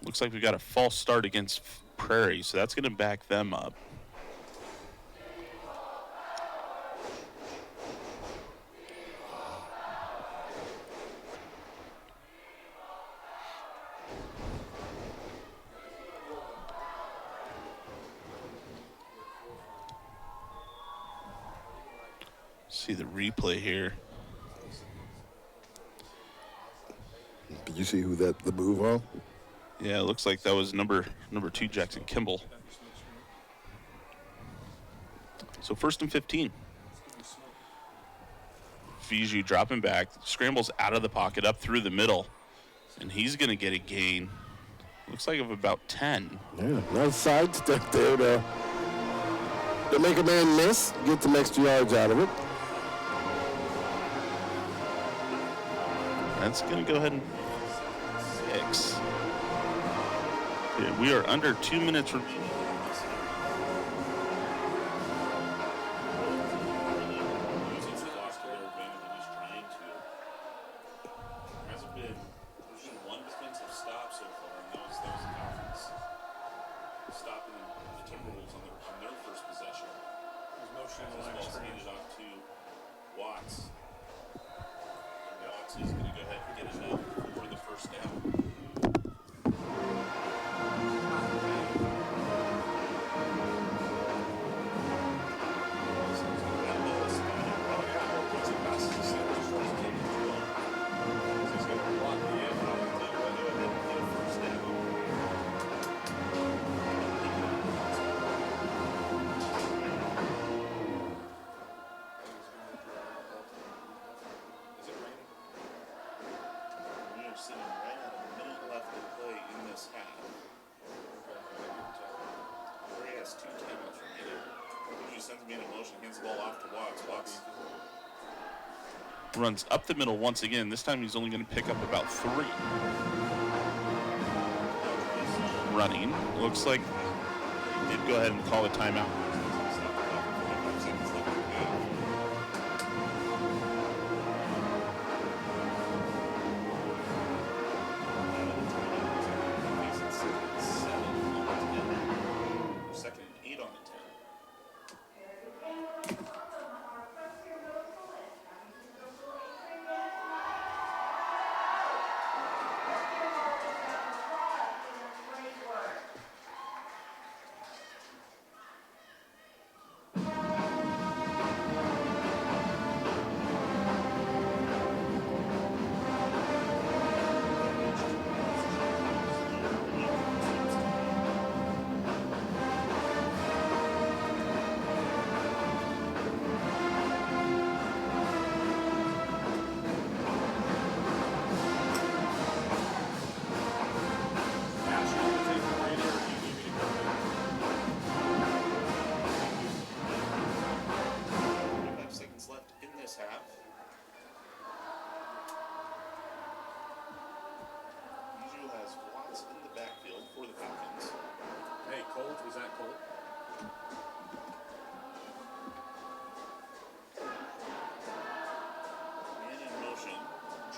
looks like we got a false start against Prairie, so that's going to back them up. See the replay here. Did you see who the move on? Yeah, it looks like that was number 2, Jackson Kimball. So 1st and 15. Biju dropping back, scrambles out of the pocket, up through the middle, and he's going to get a gain. Looks like of about 10. Yeah, nice sidestep there to make a man miss, get some extra yards out of it. That's going to go ahead and 6. Yeah, we are under 2 minutes remaining. Using the clock to their advantage, at least trying to. There hasn't been, there's been one defensive stop so far, and that was the Falcons stopping the Timberwolves on their first possession. There's motion in the line of scrimmage. Handed off to Watts. And Watts is going to go ahead and get it up for the first down. Runs up the middle once again. This time he's only going to pick up about 3. Running. Looks like he did go ahead and call a timeout.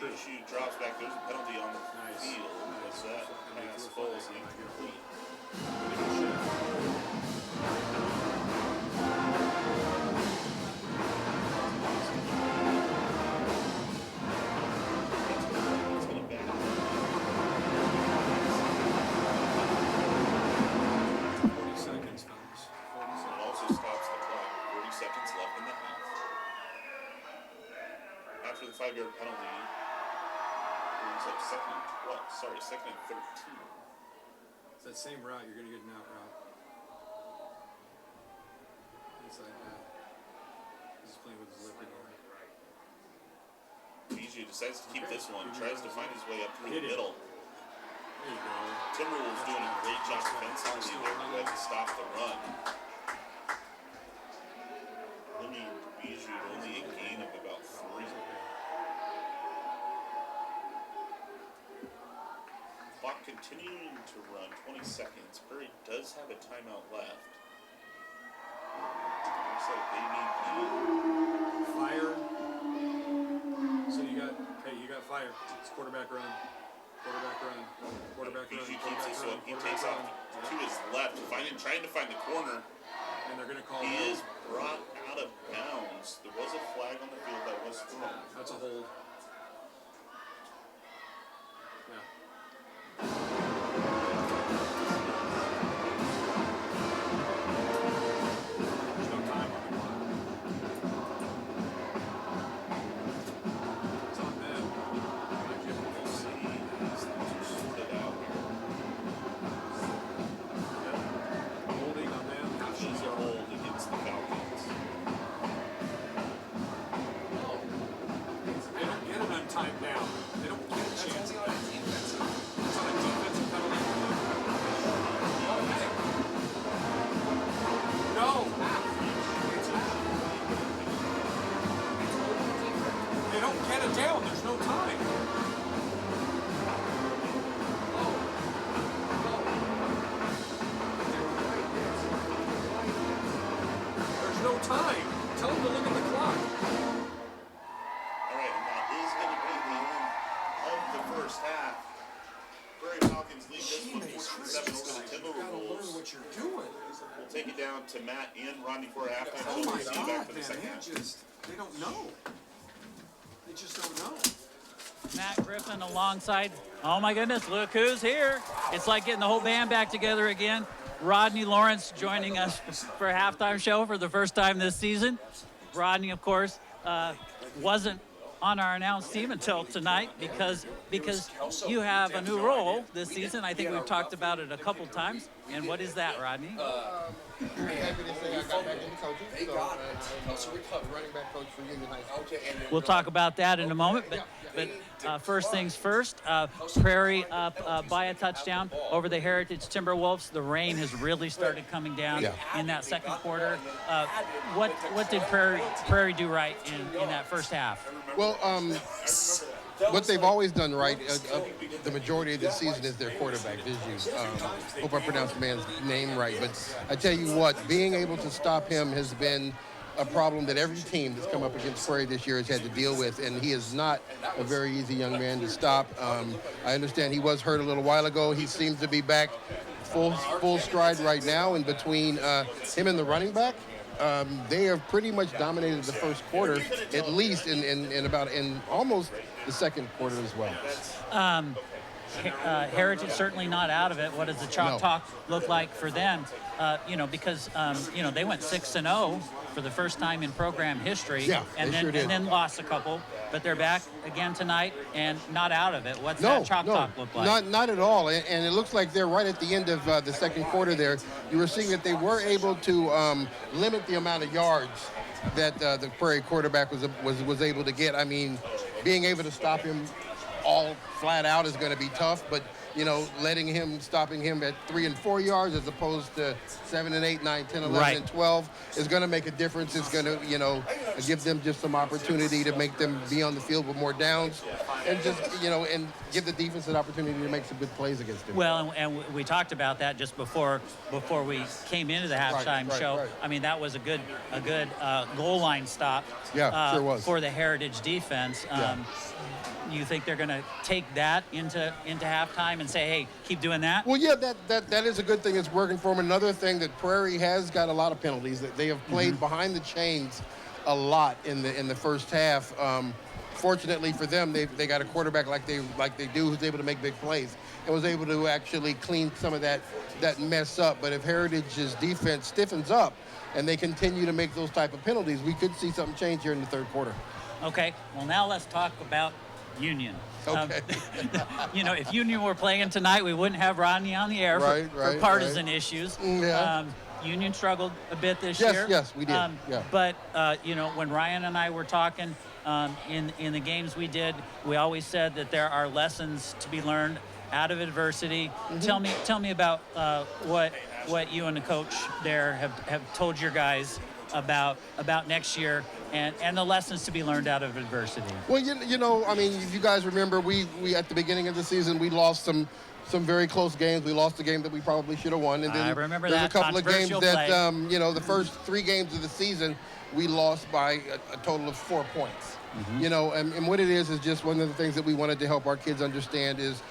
Issue drops back. There's a penalty on the field. Nice. That pass falls incomplete. After the 5-yard penalty, brings up second and 13. It's that same route, you're going to get an out route. Inside that. He's playing with his left arm. BJ decides to keep this one, tries to find his way up through the middle. There you go. Timberwolves doing a great job defensively there to stop the run. BJ only a gain of about 3. Clock continuing to run, 20 seconds. Prairie does have a timeout left. Looks like they need fire. So you got fire. It's quarterback run. Quarterback run. He keeps this one. He takes off to his left, trying to find the corner. And they're going to call him. He is brought out of bounds. There was a flag on the field that was thrown. That's a hold. take it down to Matt and Rodney for a halftime. Oh So my we'll see you back God, for the man, second half. they don't know. They just don't know. Matt Griffin alongside. Oh my goodness, look who's here. It's like getting the whole band back together again. Rodney Lawrence joining us for a halftime show for the first time this season. Rodney, of course, wasn't on our announced team until tonight because you have a new role this season. I think we've talked about it a couple times. And what is that, Rodney? Happy to say I got back into coaching. So I'm running back coach for Union High School. We'll talk about that in a moment. But first things first, Prairie up by a touchdown over the Heritage Timberwolves. The rain has really started coming down in that second quarter. What did Prairie do right in that first half? Well, what they've always done right, the majority of the season, is their quarterback, Vizu. Hope I pronounced the man's name right. But I tell you what, being able to stop him has been a problem that every team that's come up against Prairie this year has had to deal with, and he is not a very easy young man to stop. I understand he was hurt a little while ago. He seems to be back full stride right now, and between him and the running back, they have pretty much dominated the first quarter, at least in almost the second quarter as well. Heritage certainly not out of it. What does the chalk No. talk look like for them? Because they went 6-0 for the first time in program history, Yeah, and they sure did. then lost a couple, but they're back again tonight and not out of it. What's that chalk talk look like? Not at all. And it looks like they're right at the end of the second quarter there. You were seeing that they were able to limit the amount of yards that the Prairie quarterback was able to get. I mean, being able to stop him all flat out is going to be tough, but stopping him at 3 and 4 yards as opposed to 7 and 8, 9, 10, 11, and 12 is going to make a difference. It's going to, give them just some opportunity to make them be on the field with more downs, and just, and give the defense an opportunity to make some good plays against him. Well, and we talked about that just before we came into the halftime show. Right. I mean, that was a good goal line stop. Yeah, sure was. For the Heritage defense. You think they're going to take that into halftime and say, hey, keep doing that? Well, yeah, that is a good thing. It's working for them. Another thing, that Prairie has got a lot of penalties. That they have played behind the chains a lot in the first half. Fortunately for them, they got a quarterback like they do, who's able to make big plays and was able to actually clean some of that mess up. But if Heritage's defense stiffens up and they continue to make those type of penalties, we could see something change here in the third quarter. Okay, well, now let's talk about Union. Okay. If Union were playing tonight, we wouldn't have Rodney on the air for partisan issues. Yeah. Union struggled a bit this year. Yes, we did. But when Ryan and I were talking in the games we did, we always said that there are lessons to be learned out of adversity. Tell me about what you and the coach there have told your guys about next year and the lessons to be learned out of adversity. Well, if you guys remember, we at the beginning of the season, we lost some very close games. We lost a game that we probably should have won. And then I remember there's that a couple of games controversial that, play. the first 3 games of the season, we lost by a total of 4 points. And what it is just one of the things that we wanted to help our kids understand is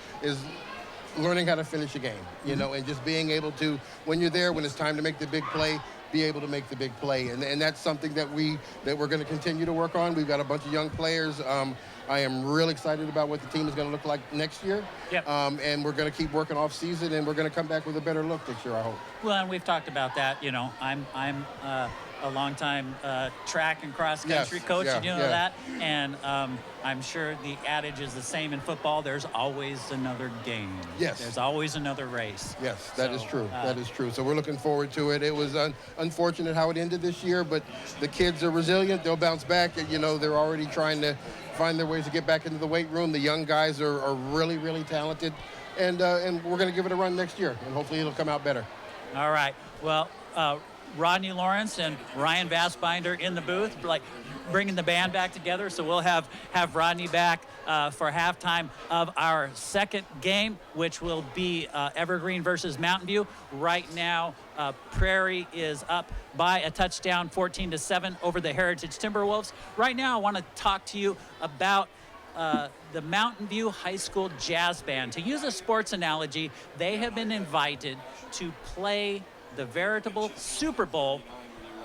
learning how to finish a game, and just being able to, when you're there, when it's time to make the big play, be able to make the big play. And that's something that we're going to continue to work on. We've got a bunch of young players. I am really excited about what the team is going to look like next year. Yep. And we're going to keep working off season, and we're going to come back with a better look this year, I hope. Well, and we've talked about that. I'm a longtime track and cross country coach. You know that, and I'm sure the adage is the same in football. There's always another game. Yes. There's always another race. Yes, that is true. That is true. So we're looking forward to it. It was unfortunate how it ended this year, but the kids are resilient. They'll bounce back. They're already trying to find their ways to get back into the weight room. The young guys are really, really talented, and we're going to give it a run next year, and hopefully it'll come out better. All right. Well, Rodney Lawrence and Ryan Bassbinder in the booth, bringing the band back together. So we'll have Rodney back for halftime of our second game, which will be Evergreen versus Mountain View. Right now, Prairie is up by a touchdown, 14-7 over the Heritage Timberwolves. Right now, I want to talk to you about the Mountain View High School Jazz Band. To use a sports analogy, they have been invited to play the veritable Super Bowl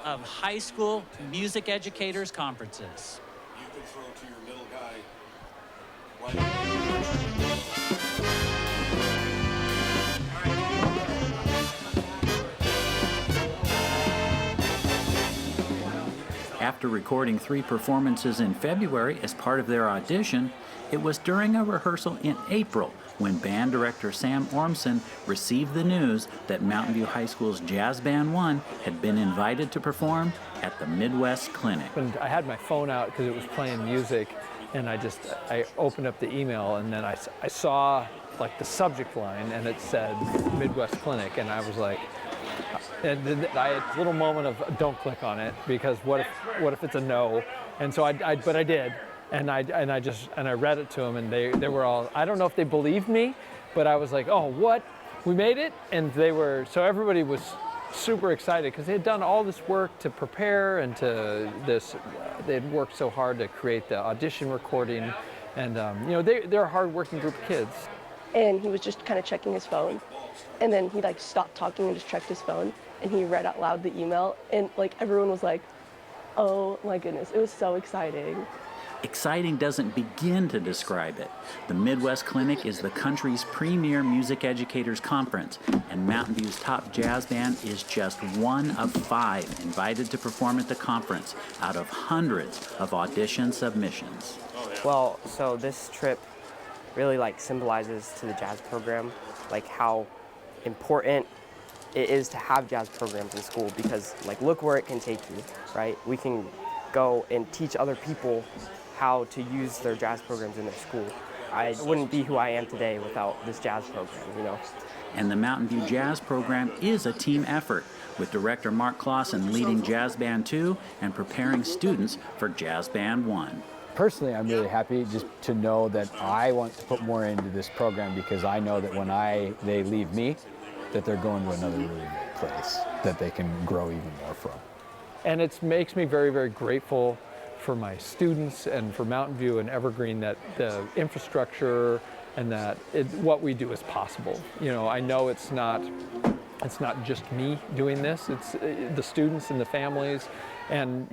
of high school music educators conferences. You could throw to your middle guy. After recording 3 performances in February as part of their audition, it was during a rehearsal in April when band director Sam Ormson received the news that Mountain View High School's Jazz Band 1 had been invited to perform at the Midwest Clinic. And I had my phone out because it was playing music, and I opened up the email, and then I saw like the subject line, and it said Midwest Clinic, and I was like, and I had a little moment of don't click on it because what if it's a no? And so but I did, and I read it to them, and they were all, I don't know if they believed me, but I was like, oh, what? We made it? And so everybody was super excited because they had done all this work to prepare and they had worked so hard to create the audition recording, and they're a hard-working group of kids. And he was just kind of checking his phone, and then he like stopped talking and just checked his phone, and he read out loud the email, and like everyone was like, oh my goodness, it was so exciting. Exciting doesn't begin to describe it. The Midwest Clinic is the country's premier music educators conference, and Mountain View's top jazz band is just one of 5 invited to perform at the conference out of hundreds of audition submissions. Well, so this trip really symbolizes to the jazz program how important it is to have jazz programs in school, because look where it can take you, right? We can go and teach other people how to use their jazz programs in their school. I wouldn't be who I am today without this jazz program, And the Mountain View Jazz program is a team effort, with director Mark Clausen leading Jazz Band 2 and preparing students for Jazz Band 1. Personally, I'm really happy just to know that I want to put more into this program, because I know that when they leave me, that they're going to another really great place that they can grow even more from. And it makes me very, very grateful for my students and for Mountain View and Evergreen that the infrastructure and that what we do is possible. I know it's not just me doing this, it's the students and the families and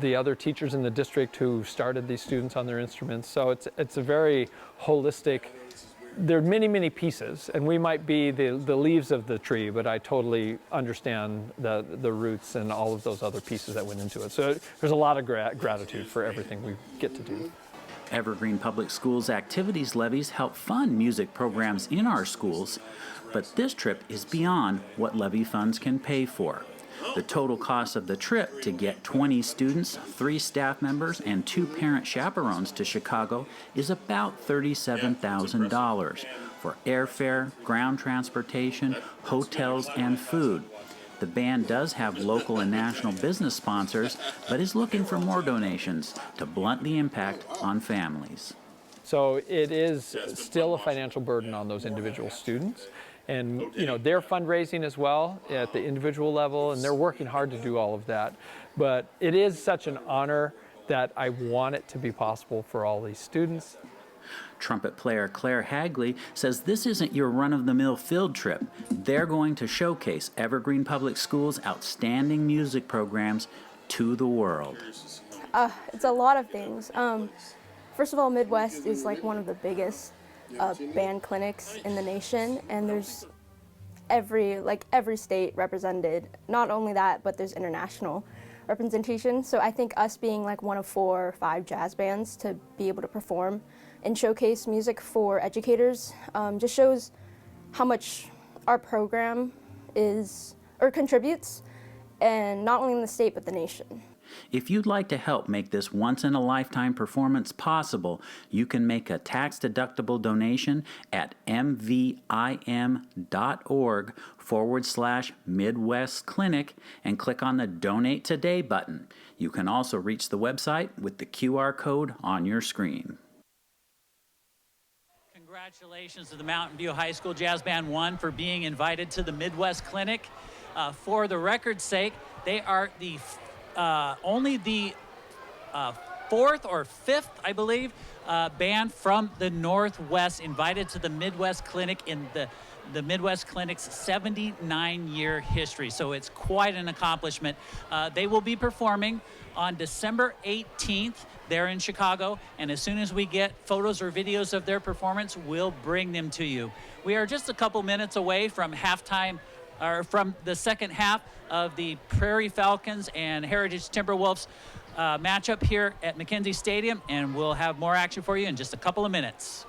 the other teachers in the district who started these students on their instruments. So it's a very holistic. There are many, many pieces, and we might be the leaves of the tree, but I totally understand the roots and all of those other pieces that went into it. So there's a lot of gratitude for everything we get to do. Evergreen Public Schools activities levies help fund music programs in our schools, but this trip is beyond what levy funds can pay for. The total cost of the trip to get 20 students, 3 staff members, and 2 parent chaperones to Chicago is about $37,000 for airfare, ground transportation, hotels, and food. The band does have local and national business sponsors, but is looking for more donations to blunt the impact on families. So it is still a financial burden on those individual students. And they're fundraising as well at the individual level, and they're working hard to do all of that. But it is such an honor that I want it to be possible for all these students. Trumpet player Claire Hagley says this isn't your run-of-the-mill field trip. They're going to showcase Evergreen Public Schools' outstanding music programs to the world. It's a lot of things. First of all, Midwest is one of the biggest band clinics in the nation, and there's every state represented. Not only that, but there's international representation. So I think us being one of 4 or 5 jazz bands to be able to perform and showcase music for educators just shows how much our program contributes, and not only in the state but the nation. If you'd like to help make this once-in-a-lifetime performance possible, you can make a tax-deductible donation at mvim.org/Midwest Clinic and click on the Donate Today button. You can also reach the website with the QR code on your screen. Congratulations to the Mountain View High School Jazz Band 1 for being invited to the Midwest Clinic. For the record's sake, they are the only the 4th or 5th, I believe, band from the Northwest invited to the Midwest Clinic in the the Midwest Clinic's 79-year history. So it's quite an accomplishment. They will be performing on December 18th there in Chicago, and as soon as we get photos or videos of their performance, we'll bring them to you. We are just a couple minutes away from halftime, or from the second half of the Prairie Falcons and Heritage Timberwolves matchup here at McKenzie Stadium, and we'll have more action for you in just a couple of minutes.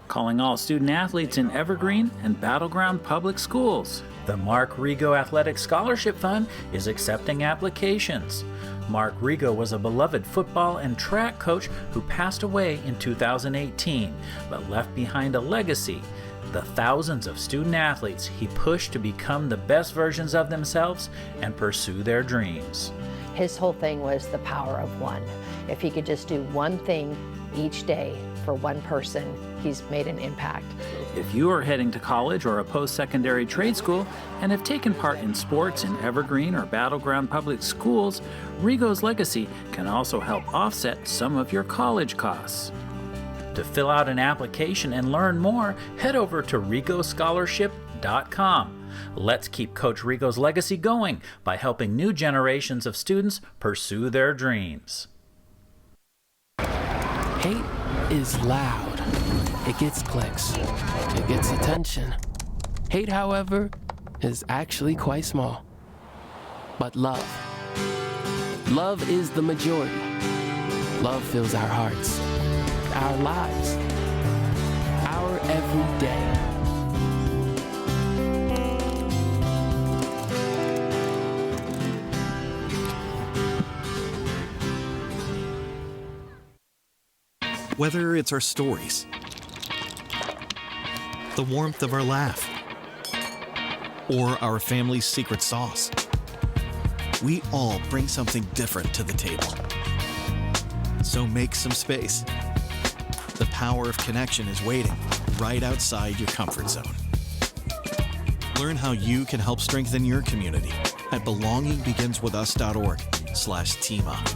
Calling all student athletes in Evergreen and Battleground Public Schools. The Mark Rigo Athletic Scholarship Fund is accepting applications. Mark Rigo was a beloved football and track coach who passed away in 2018, but left behind a legacy. The thousands of student athletes he pushed to become the best versions of themselves and pursue their dreams. His whole thing was the power of one. If he could just do one thing each day for one person, he's made an impact. If you are heading to college or a post-secondary trade school and have taken part in sports in Evergreen or Battleground Public Schools, Rigo's legacy can also help offset some of your college costs. To fill out an application and learn more, head over to rigoscholarship.com. Let's keep Coach Rigo's legacy going by helping new generations of students pursue their dreams. Hate is loud. It gets clicks. It gets attention. Hate, however, is actually quite small. But love. Love is the majority. Love fills our hearts, our lives, our every day. Whether it's our stories, the warmth of our laugh, or our family's secret sauce, we all bring something different to the table. So make some space. The power of connection is waiting right outside your comfort zone. Learn how you can help strengthen your community at belongingbeginswithus.org/teamup.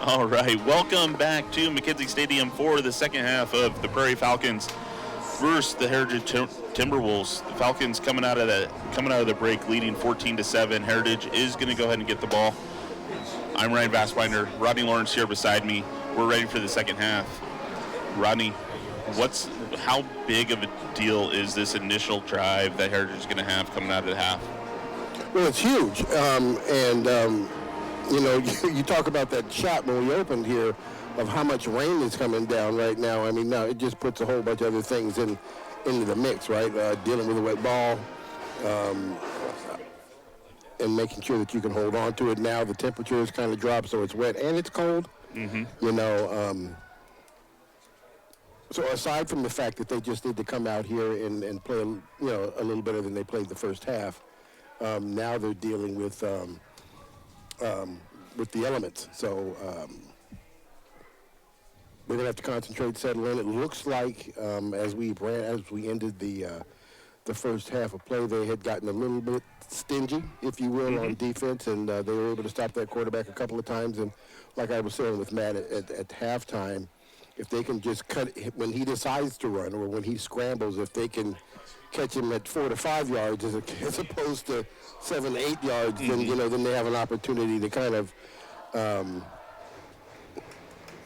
All right, welcome back to McKenzie Stadium for the second half of the Prairie Falcons versus the Heritage Timberwolves. The Falcons coming out of the break leading 14-7. Heritage is going to go ahead and get the ball. I'm Ryan Vassbinder. Rodney Lawrence here beside me. We're ready for the second half. Rodney, how big of a deal is this initial drive that Heritage is going to have coming out of the half? Well, it's huge, you know, you talk about that shot when we opened here of how much rain is coming down right now. I mean, now it just puts a whole bunch of other things into the mix, right? Dealing with a wet ball, and making sure that you can hold on to it. Now the temperature has kind of dropped, so it's wet and it's cold. Mm-hmm. You know, so aside from the fact that they just need to come out here and play, you know, a little better than they played the first half, now they're dealing with the elements. So we're gonna have to concentrate, settle in. It looks like as we ended the first half of play, they had gotten a little bit stingy, if you will, on defense, and they were able to stop that quarterback a couple of times. And like I was saying with Matt at halftime, if they can just cut when he decides to run or when he scrambles, if they can catch him at 4 to 5 yards as opposed to 7 to 8 yards, then you know, then they have an opportunity to kind of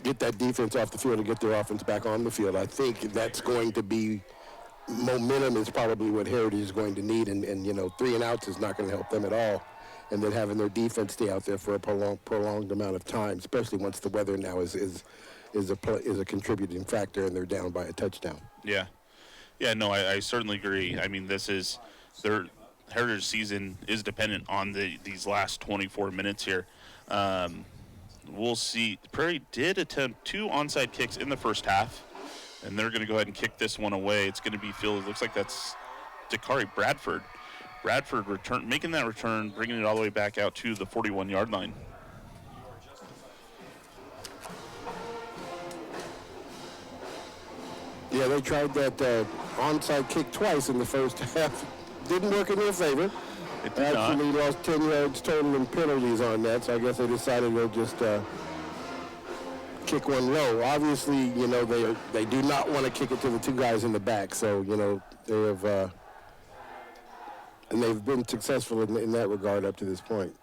get that defense off the field and get their offense back on the field. I think that's going to be momentum is probably what Heritage is going to need, and you know, 3 and outs is not going to help them at all. And then having their defense stay out there for a prolonged amount of time, especially once the weather now is a contributing factor and they're down by a touchdown. Yeah. Yeah, no, I certainly agree. I mean, their Heritage season is dependent on these last 24 minutes here. We'll see. Prairie did attempt 2 onside kicks in the first half, and they're going to go ahead and kick this one away. It's going to be fielded. Looks like that's Dakari Bradford. Bradford making that return, bringing it all the way back out to the 41-yard line. Yeah, they tried that onside kick twice in the first half. Didn't work in their favor. It did Actually not. lost 10 yards total in penalties on that, so I guess they decided they'll just kick one low. Obviously, you know, they do not want to kick it to the 2 guys in the back, so, you know, they have and they've been successful in that regard up to this point.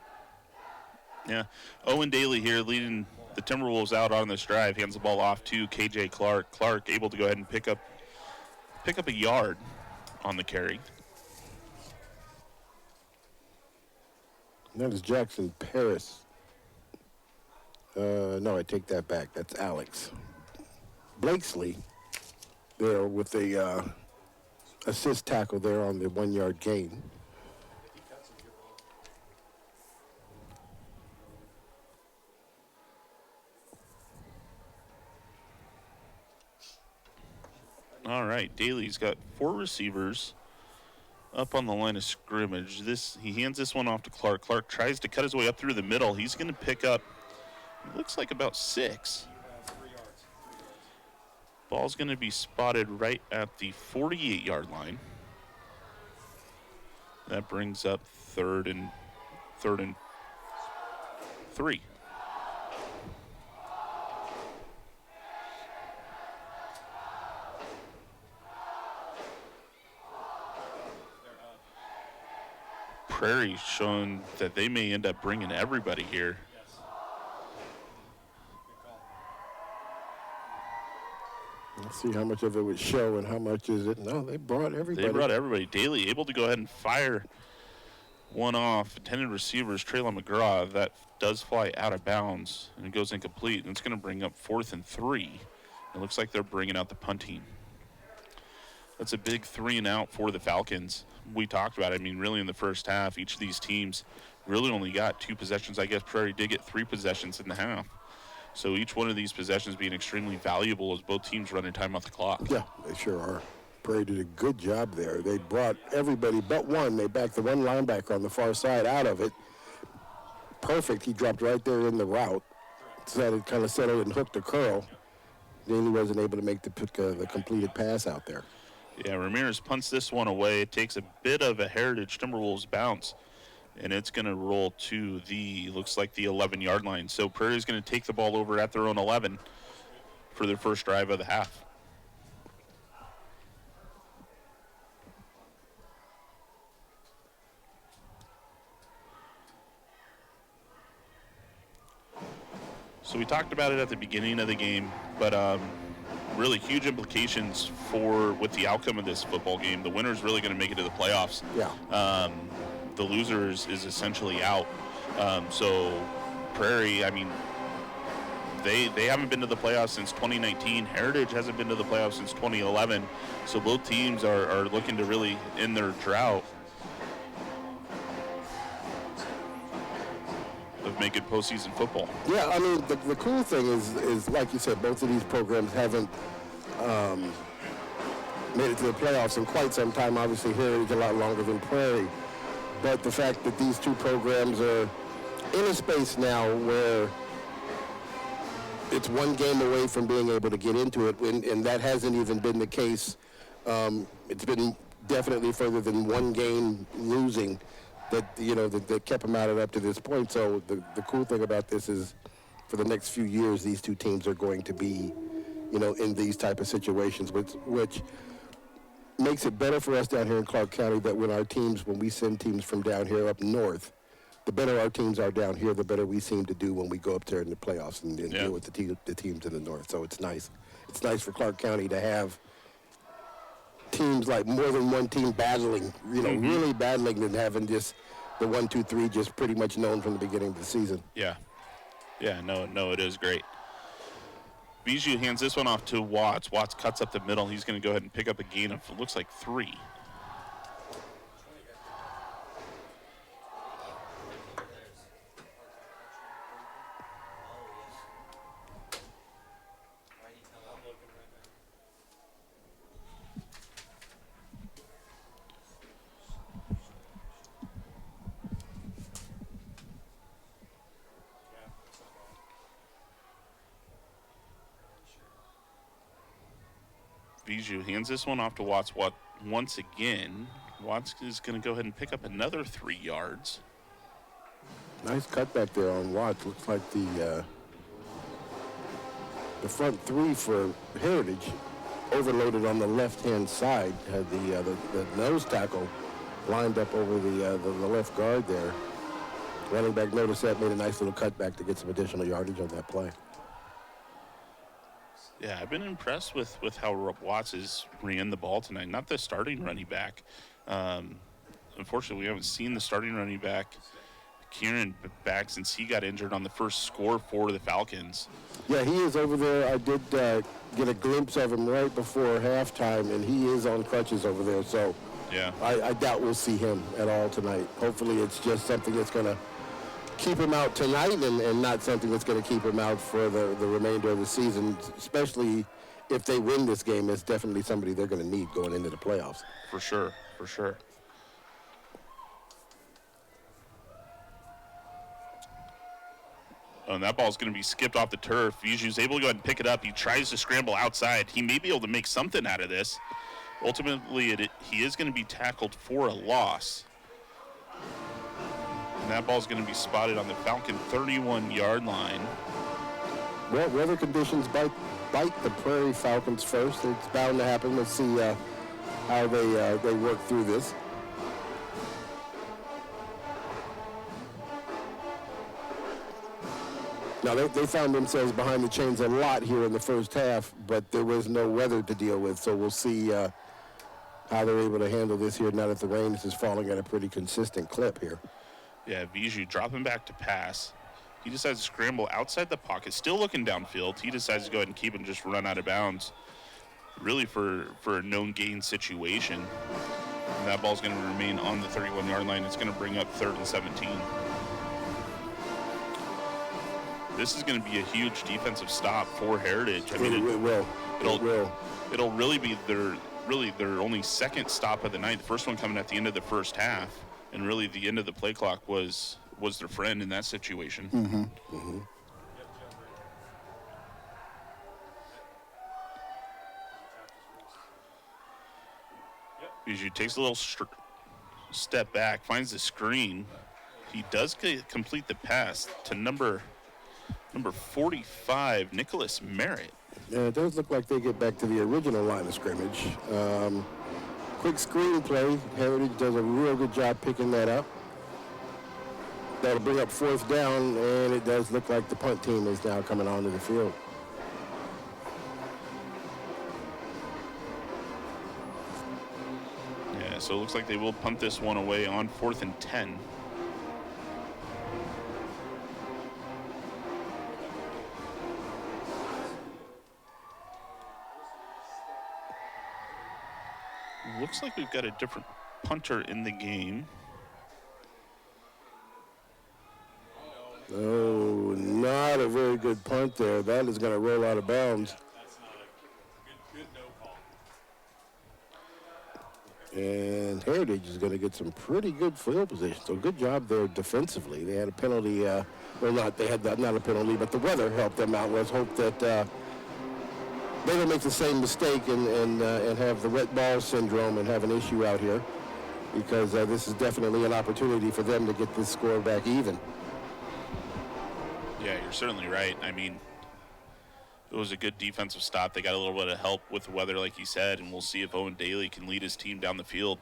Yeah. Owen Daly here leading the Timberwolves out on this drive, hands the ball off to KJ Clark. Clark able to go ahead and pick up a yard on the carry. That is Jackson Paris. No, I take that back. That's Alex Blakesley there with the assist tackle there on the 1-yard gain. All right, Daly's got 4 receivers up on the line of scrimmage. He hands this one off to Clark. Clark tries to cut his way up through the middle. He's going to pick up, looks like about 6. Ball's going to be spotted right at the 48-yard line. That brings up third and 3. Prairie showing that they may end up bringing everybody here. Let's see how much of it would show and how much is it. No, they brought everybody. Daly able to go ahead and fire one off. Intended receivers, Traylon McGraw. That does fly out of bounds and it goes incomplete. And it's going to bring up 4th and 3. It looks like they're bringing out the punt team. That's a big 3 and out for the Falcons. We talked about it. I mean, really in the first half, each of these teams really only got 2 possessions. I guess Prairie did get 3 possessions in the half. So each one of these possessions being extremely valuable as both teams running time off the clock. Yeah, they sure are. Prairie did a good job there. They brought everybody but one. They backed the one linebacker on the far side out of it. Perfect. He dropped right there in the route. So it kind of settled and hooked a curl. Then he wasn't able to make the completed pass out there. Yeah, Ramirez punts this one away. It takes a bit of a Heritage Timberwolves bounce and it's going to roll to looks like the 11-yard line. So Prairie's going to take the ball over at their own 11 for their first drive of the half. So we talked about it at the beginning of the game, but really huge implications with the outcome of this football game. The winner's really going to make it to the playoffs. Yeah. The loser is essentially out. So Prairie, I mean, they haven't been to the playoffs since 2019. Heritage hasn't been to the playoffs since 2011. So both teams are looking to really end their drought of making postseason football. Yeah, I mean, the cool thing is, like you said, both of these programs haven't made it to the playoffs in quite some time. Obviously, Heritage a lot longer than Prairie. But the fact that these two programs are in a space now where it's one game away from being able to get into it, and that hasn't even been the case. It's been definitely further than one game losing that kept them out of up to this point. So the cool thing about this is for the next few years, these two teams are going to be, in these type of situations, which makes it better for us down here in Clark County that when we send teams from down here up north, the better our teams are down here, the better we seem to do when we go up there in the playoffs and deal with the teams in the north. So it's nice. It's nice for Clark County to have teams like more than one team battling, really battling, than having just the 1, 2, 3 just pretty much known from the beginning of the season. Yeah. Yeah, no, it is great. Bijou hands this one off to Watts. Watts cuts up the middle. He's going to go ahead and pick up a gain of, it looks like 3. Bijou hands this one off to Watts. Once again, Watts is going to go ahead and pick up another 3 yards. Nice cutback there on Watts. Looks like the front 3 for Heritage overloaded on the left-hand side. Had the nose tackle lined up over the left guard there. Running back noticed that, made a nice little cutback to get some additional yardage on that play. Yeah, I've been impressed with how Watts has ran the ball tonight. Not the starting running back. Unfortunately, we haven't seen the starting running back, Kieran, back since he got injured on the first score for the Falcons. Yeah, he is over there. I did get a glimpse of him right before halftime, and he is on crutches over there. So yeah, I doubt we'll see him at all tonight. Hopefully it's just something that's going to keep him out tonight and not something that's going to keep him out for the remainder of the season, especially if they win this game. It's definitely somebody they're going to need going into the playoffs. For sure. Oh, and that ball's going to be skipped off the turf. Bijou's able to go ahead and pick it up. He tries to scramble outside. He may be able to make something out of this. Ultimately, he is going to be tackled for a loss. And that ball's going to be spotted on the Falcon 31-yard line. Well, weather conditions bite the Prairie Falcons first. It's bound to happen. Let's see how they work through this. Now, they found themselves behind the chains a lot here in the first half, but there was no weather to deal with, so we'll see how they're able to handle this here now that the rain is falling at a pretty consistent clip here. Yeah, Bijou dropping back to pass. He decides to scramble outside the pocket, still looking downfield. He decides to go ahead and keep and just run out of bounds, really for a known gain situation. And that ball's going to remain on the 31-yard line. It's going to bring up 3rd and 17. This is going to be a huge defensive stop for Heritage. I mean, it will. It'll really be their only second stop of the night. The first one coming at the end of the first half. And really, the end of the play clock was their friend in that situation. Mm-hmm. Mm-hmm. Bijou takes a little step back, finds the screen, He does complete the pass to number 45, Nicholas Merritt. Yeah, it does look like they get back to the original line of scrimmage. Quick screen play. Heritage does a real good job picking that up. That'll bring up 4th down, and it does look like the punt team is now coming onto the field. Yeah, so it looks like they will punt this one away on 4th and 10. Looks like we've got a different punter in the game. Oh, not a very good punt there. That is going to roll out of bounds. That's not a good no call. And Heritage is going to get some pretty good field position. So good job there defensively. They had a penalty. Well, not they had not a penalty, but the weather helped them out. Let's hope that they don't make the same mistake and have the wet ball syndrome and have an issue out here, because this is definitely an opportunity for them to get this score back even. Yeah, you're certainly right. I mean, it was a good defensive stop. They got a little bit of help with the weather, like you said, and we'll see if Owen Daly can lead his team down the field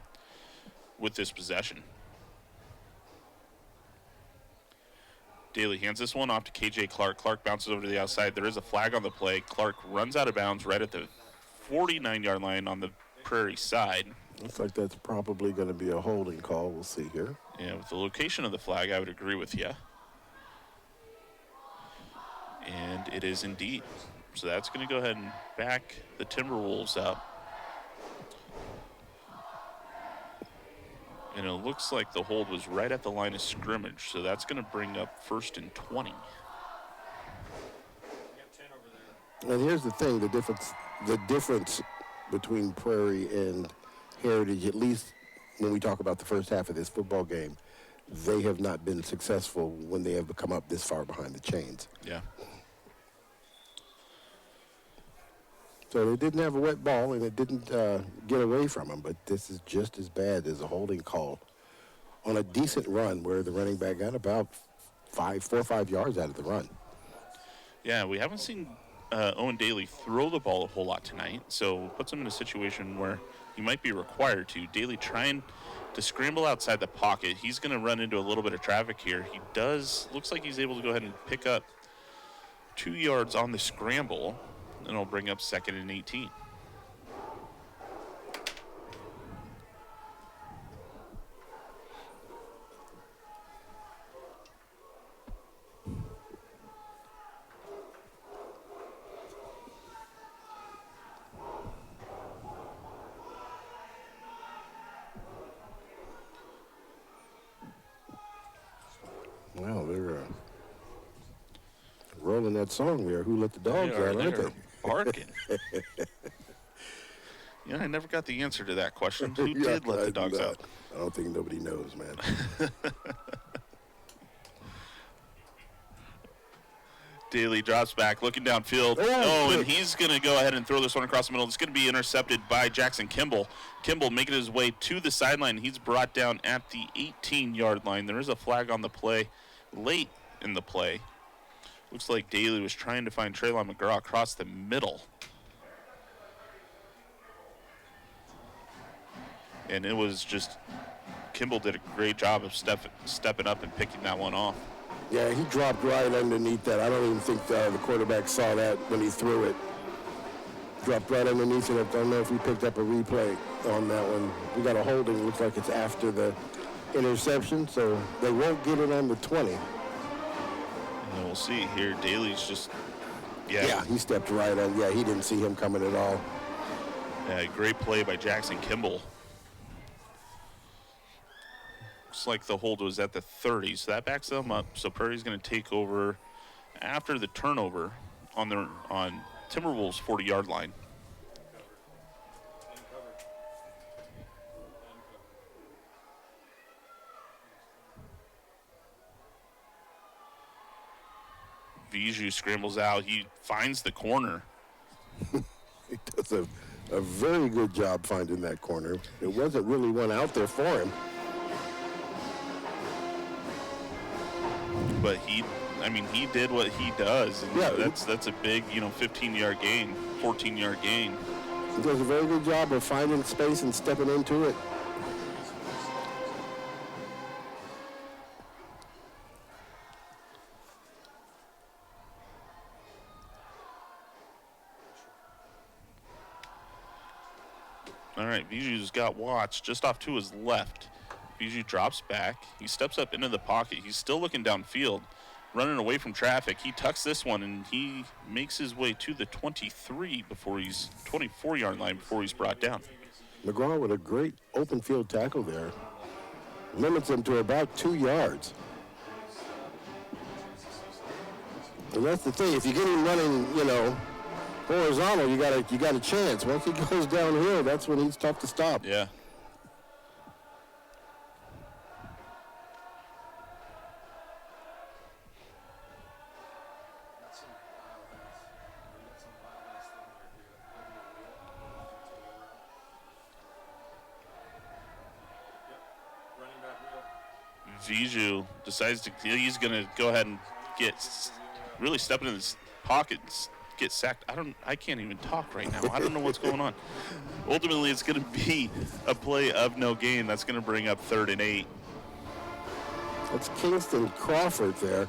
with this possession. Daly hands this one off to KJ Clark. Clark bounces over to the outside. There is a flag on the play. Clark runs out of bounds right at the 49-yard line on the Prairie side. Looks like that's probably going to be a holding call. We'll see here. Yeah, with the location of the flag, I would agree with you. And it is indeed. So that's going to go ahead and back the Timberwolves up. And it looks like the hold was right at the line of scrimmage, so that's going to bring up 1st and 20. And here's the thing, the difference between Prairie and Heritage, at least when we talk about the first half of this football game, they have not been successful when they have come up this far behind the chains. Yeah. So they didn't have a wet ball, and it didn't get away from them, but this is just as bad as a holding call on a decent run where the running back got about 4 or 5 yards out of the run. Yeah, we haven't seen Owen Daly throw the ball a whole lot tonight, so puts him in a situation where he might be required to. Daly trying to scramble outside the pocket. He's going to run into a little bit of traffic here. He looks like he's able to go ahead and pick up 2 yards on the scramble, and it'll bring up 2nd and 18. Wow, they're rolling that song there. Who let the dogs out, aren't they? Barking. Yeah, I never got the answer to that question. Who did let the dogs out? I don't think nobody knows, man. Daly drops back, looking downfield. And he's going to go ahead and throw this one across the middle. It's going to be intercepted by Jackson Kimball. Kimball making his way to the sideline. He's brought down at the 18-yard line. There is a flag on the play late in the play. Looks like Daly was trying to find Traylon McGraw across the middle. And it was just, Kimball did a great job of stepping up and picking that one off. Yeah, he dropped right underneath that. I don't even think the quarterback saw that when he threw it. Dropped right underneath it. I don't know if we picked up a replay on that one. We got a holding. Looks like it's after the interception, so they won't get it on the 20. And we'll see here. Daly's just, Yeah, he stepped right on. Yeah, he didn't see him coming at all. Great play by Jackson Kimball. Looks like the hold was at the 30, so that backs them up. So Prairie's going to take over after the turnover on Timberwolves' 40-yard line. Viju scrambles out. He finds the corner. He does a very good job finding that corner. It wasn't really one out there for him. but he did what he does. And Yeah. that's a big, 15-yard gain, 14-yard gain. He does a very good job of finding space and stepping into it. All right, Viju's got Watts just off to his left. Viju drops back. He steps up into the pocket. He's still looking downfield, running away from traffic. He tucks this one, and he makes his way to the 24-yard line before he's brought down. McGraw with a great open field tackle there. Limits him to about 2 yards. And that's the thing. If you get him running, horizontal, you got a chance. Once he goes downhill, that's when he's tough to stop. Yeah. Viju decides he's going to go ahead and really step into this pocket and get sacked. I can't even talk right now. I don't know what's going on. Ultimately, it's going to be a play of no gain. That's going to bring up 3rd and 8. That's Kingston Crawford there,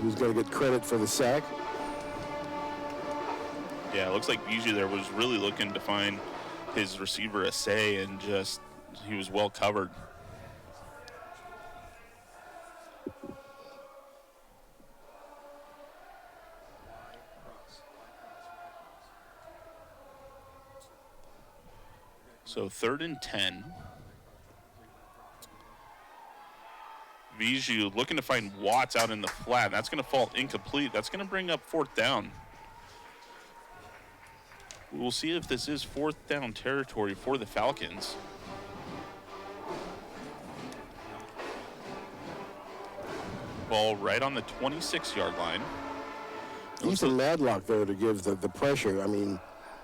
who's going to get credit for the sack. Yeah, it looks like Viju there was really looking to find his receiver Assay, and he was well covered. So 3rd and 10. Viju looking to find Watts out in the flat. That's going to fall incomplete. That's going to bring up 4th down. We'll see if this is 4th down territory for the Falcons. Ball right on the 26-yard line. Ethan Madlock there to give the pressure. I mean,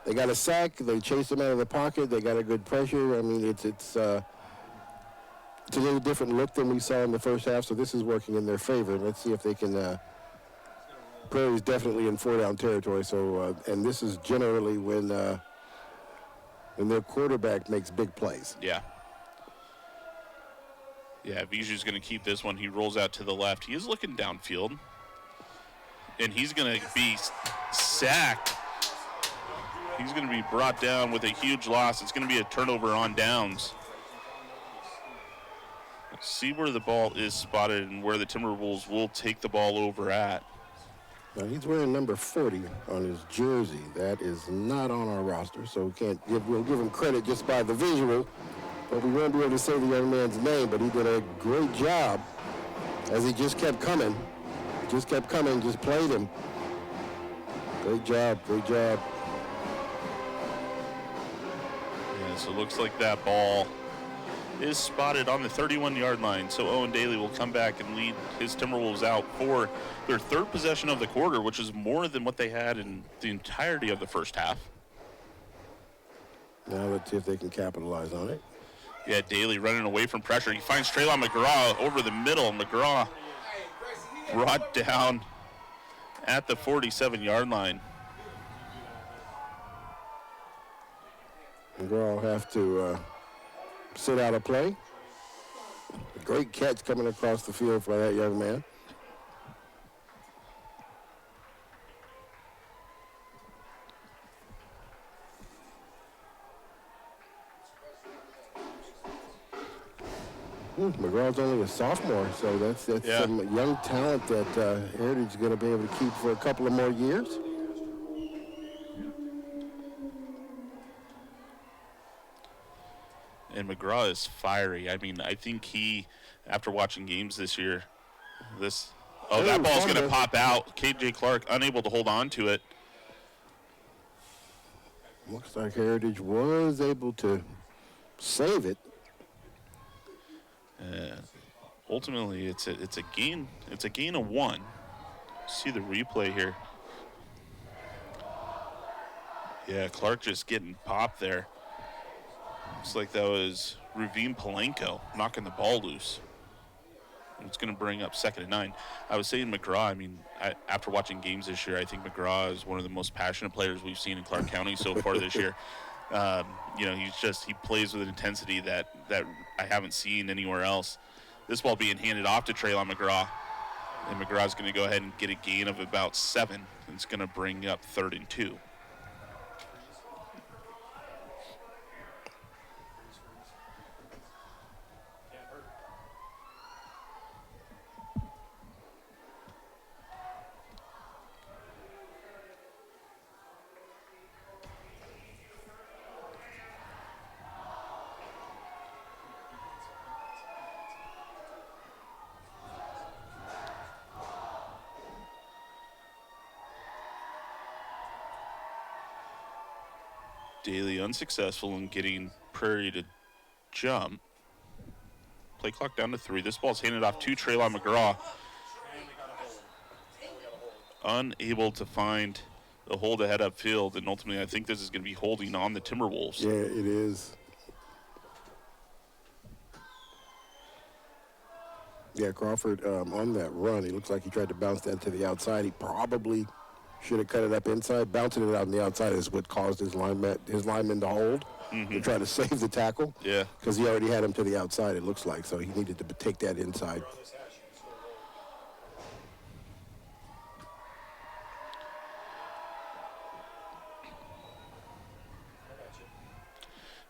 they got a sack. They chased him out of the pocket. They got a good pressure. I mean, it's a little different look than we saw in the first half, so this is working in their favor. Let's see if they can. Prairie's definitely in 4-down territory. So, and this is generally when their quarterback makes big plays. Yeah. Yeah, Viju's going to keep this one. He rolls out to the left. He is looking downfield, and he's going to be sacked. He's going to be brought down with a huge loss. It's going to be a turnover on downs. Let's see where the ball is spotted and where the Timberwolves will take the ball over at. Now he's wearing number 40 on his jersey. That is not on our roster, so we'll give him credit just by the visual, but we won't be able to say the young man's name, but he did a great job as he just kept coming. Just played him. Great job. Yeah, so it looks like that ball is spotted on the 31-yard line. So Owen Daly will come back and lead his Timberwolves out for their 3rd possession of the quarter, which is more than what they had in the entirety of the first half. Now let's see if they can capitalize on it. Yeah, Daly running away from pressure. He finds Traylon McGraw over the middle. McGraw brought down at the 47-yard line. McGraw will have to sit out a play. A great catch coming across the field for that young man. McGraw's only a sophomore, so that's some young talent that Heritage is going to be able to keep for a couple of more years. And McGraw is fiery. I mean, I think after watching games this year, that ball's going to pop out. KJ Clark unable to hold on to it. Looks like Heritage was able to save it. Ultimately, it's a gain. It's a gain of 1. See the replay here. Yeah, Clark just getting popped there. Looks like that was Ravine Palenko knocking the ball loose. It's going to bring up 2nd and 9. I was saying McGraw, I mean, after watching games this year, I think McGraw is one of the most passionate players we've seen in Clark County so far this year. You know, he plays with an intensity that I haven't seen anywhere else. This ball being handed off to Traylon McGraw. And McGraw's going to go ahead and get a gain of about 7. It's going to bring up 3rd and 2. Daly unsuccessful in getting Prairie to jump. Play clock down to 3. This ball's handed off to Traylon McGraw. Unable to find the hold ahead upfield, and ultimately I think this is going to be holding on the Timberwolves. Yeah, it is. Yeah, Crawford on that run, he looks like he tried to bounce that to the outside. He probably should have cut it up inside. Bouncing it out on the outside is what caused his lineman to hold to try to save the tackle. Yeah. Because he already had him to the outside, it looks like, so he needed to take that inside.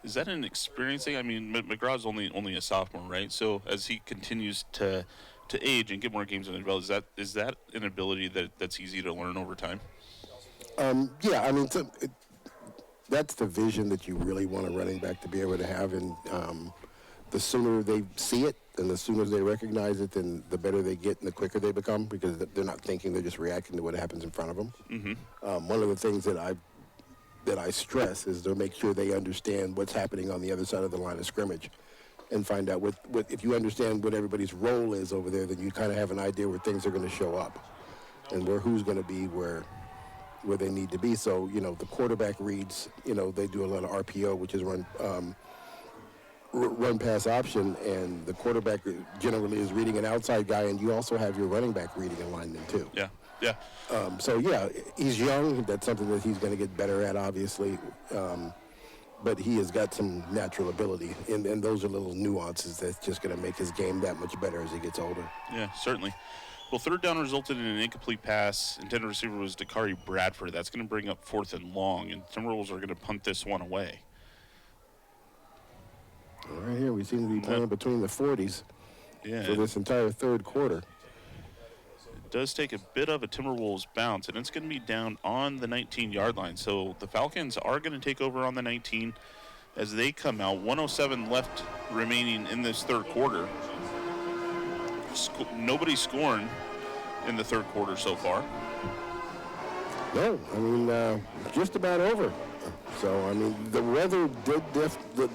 Is that an experience thing? I mean, McGraw's only a sophomore, right? So as he continues to age and get more games under the belt, is that an ability that's easy to learn over time? Yeah, I mean, that's the vision that you really want a running back to be able to have, and the sooner they see it and the sooner they recognize it, then the better they get and the quicker they become, because they're not thinking, they're just reacting to what happens in front of them. Mm-hmm. One of the things that I stress is to make sure they understand what's happening on the other side of the line of scrimmage, and find out what if you understand what everybody's role is over there, then you kind of have an idea where things are going to show up and who's going to be where they need to be. So, you know, the quarterback reads, you know, they do a lot of RPO, which is run pass option, and the quarterback generally is reading an outside guy, and you also have your running back reading a lineman too. Yeah. Yeah. So yeah, he's young. That's something that he's going to get better at, obviously. But he has got some natural ability, and those are little nuances that's just going to make his game that much better as he gets older. Yeah, certainly. Well, 3rd down resulted in an incomplete pass. Intended receiver was Dakari Bradford. That's going to bring up 4th and long, and Timberwolves are going to punt this one away. Right here, we seem to be playing between the 40s for this entire 3rd quarter. It does take a bit of a Timberwolves bounce, and it's going to be down on the 19-yard line. So the Falcons are going to take over on the 19 as they come out. 1:07 left remaining in this 3rd quarter. Nobody scoring in the 3rd quarter so far. No, I mean, just about over. So, I mean, the weather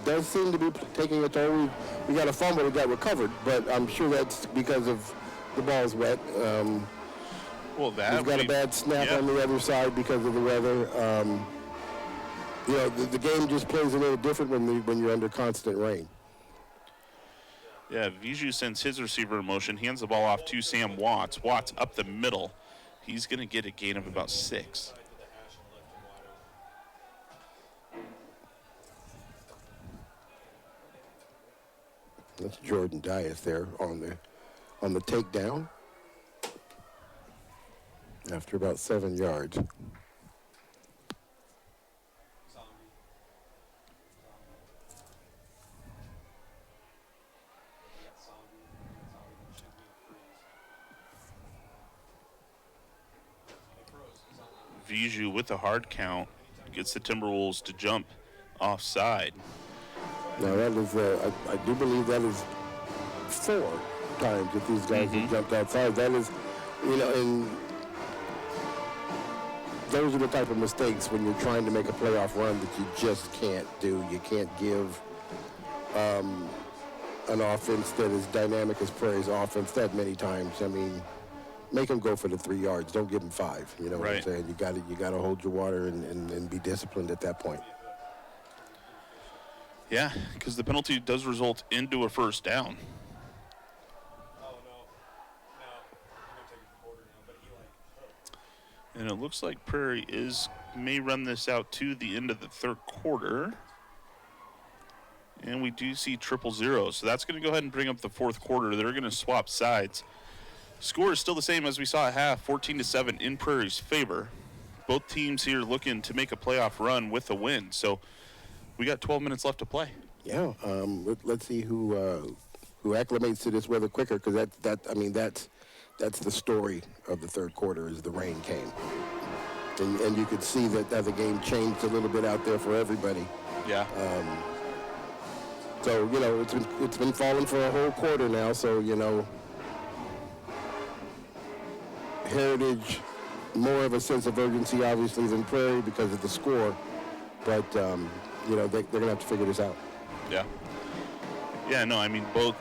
does seem to be taking a toll. We got a fumble that got recovered, but I'm sure that's because of the ball's wet. Well, we've got a bad snap on the other side because of the weather. You know, the game just plays a little different when you're under constant rain. Yeah, Viju sends his receiver in motion, hands the ball off to Sam Watts. Watts up the middle. He's going to get a gain of about 6. That's Jordan Dias there on the takedown after about 7 yards. Viju with a hard count gets the Timberwolves to jump offside. Now that is, I do believe that is 4 times that these guys have jumped outside. That is, you know, and those are the type of mistakes when you're trying to make a playoff run that you just can't do. You can't give an offense that is dynamic as Prairie's offense that many times. I mean, make them go for the 3 yards. Don't give them 5. You know what I'm saying? You got to hold your water and be disciplined at that point. Yeah, because the penalty does result into a 1st down. And it looks like Prairie may run this out to the end of the third quarter. And we do see 0-0. So that's going to go ahead and bring up the fourth quarter. They're going to swap sides. Score is still the same as we saw at half, 14-7 in Prairie's favor. Both teams here looking to make a playoff run with a win. So we got 12 minutes left to play. Yeah, let's see who acclimates to this weather quicker, because that's the story of the third quarter, is the rain came. And you could see that the game changed a little bit out there for everybody. Yeah. So, it's been falling for a whole quarter now, so, Heritage, more of a sense of urgency, obviously, than Prairie because of the score. But, they're going to have to figure this out. Yeah. Yeah, no, I mean, both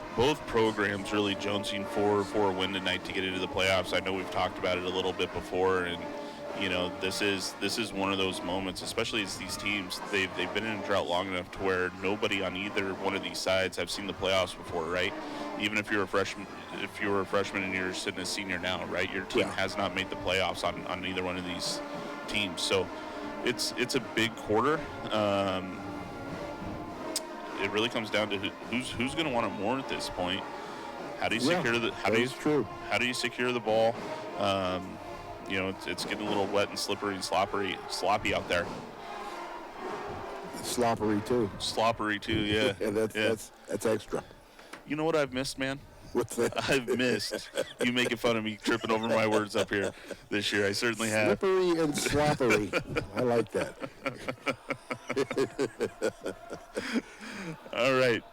programs really jonesing for a win tonight to get into the playoffs. I know we've talked about it a little bit before, and, this is one of those moments, especially as these teams, they've been in a drought long enough to where nobody on either one of these sides have seen the playoffs before, right? Even if you're a freshman, and you're sitting as senior now, right? Your team has not made the playoffs on either one of these teams. So it's a big quarter. It really comes down to who's going to want it more at this point. How do you secure How do you secure the ball? It's getting a little wet and slippery and sloppy out there. Sloppery too, yeah. And that's extra. You know what I've missed, man? What's that? I've missed you making fun of me tripping over my words up here this year. I certainly have. Slippery and sloppery. I like that. All right.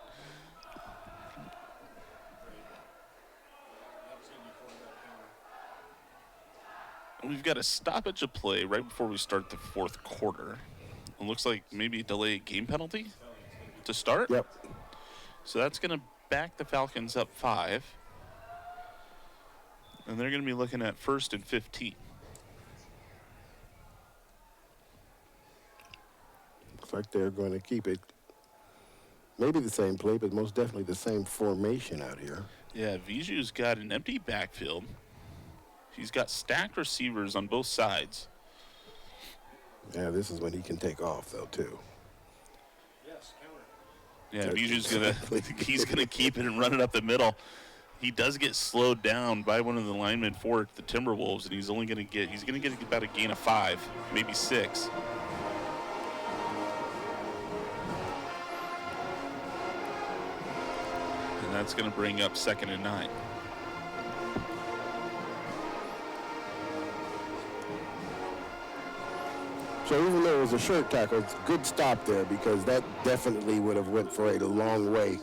We've got a stoppage of play right before we start the fourth quarter. It looks like maybe a delayed game penalty to start. Yep. So that's going to back the Falcons up 5. And they're going to be looking at 1st and 15. Looks like they're going to keep it. Maybe the same play, but most definitely the same formation out here. Yeah, Viju's got an empty backfield. He's got stacked receivers on both sides. Yeah, this is when he can take off, though, too. Yes, counter. Yeah, he's gonna keep it and run it up the middle. He does get slowed down by one of the linemen for the Timberwolves, and he's gonna get about a gain of 5, maybe 6. And that's gonna bring up 2nd and 9. So even though it was a short tackle, it's a good stop there, because that definitely would have went for it a long way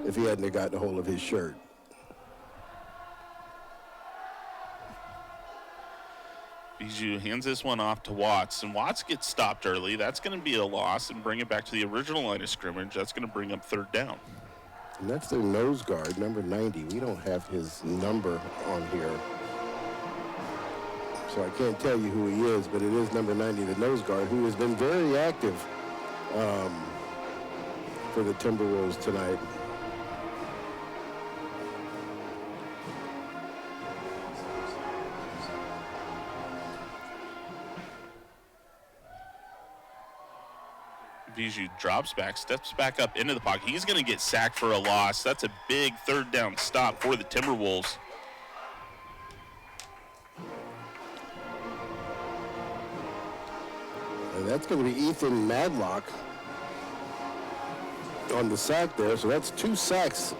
if he hadn't gotten a hold of his shirt. Viju hands this one off to Watts, and Watts gets stopped early. That's going to be a loss and bring it back to the original line of scrimmage. That's going to bring up 3rd down. And that's their nose guard, number 90. We don't have his number on here, so I can't tell you who he is, but it is number 90, the nose guard, who has been very active for the Timberwolves tonight. Viju drops back, steps back up into the pocket. He's going to get sacked for a loss. That's a big 3rd down stop for the Timberwolves. And that's going to be Ethan Madlock on the sack there. So that's 2 sacks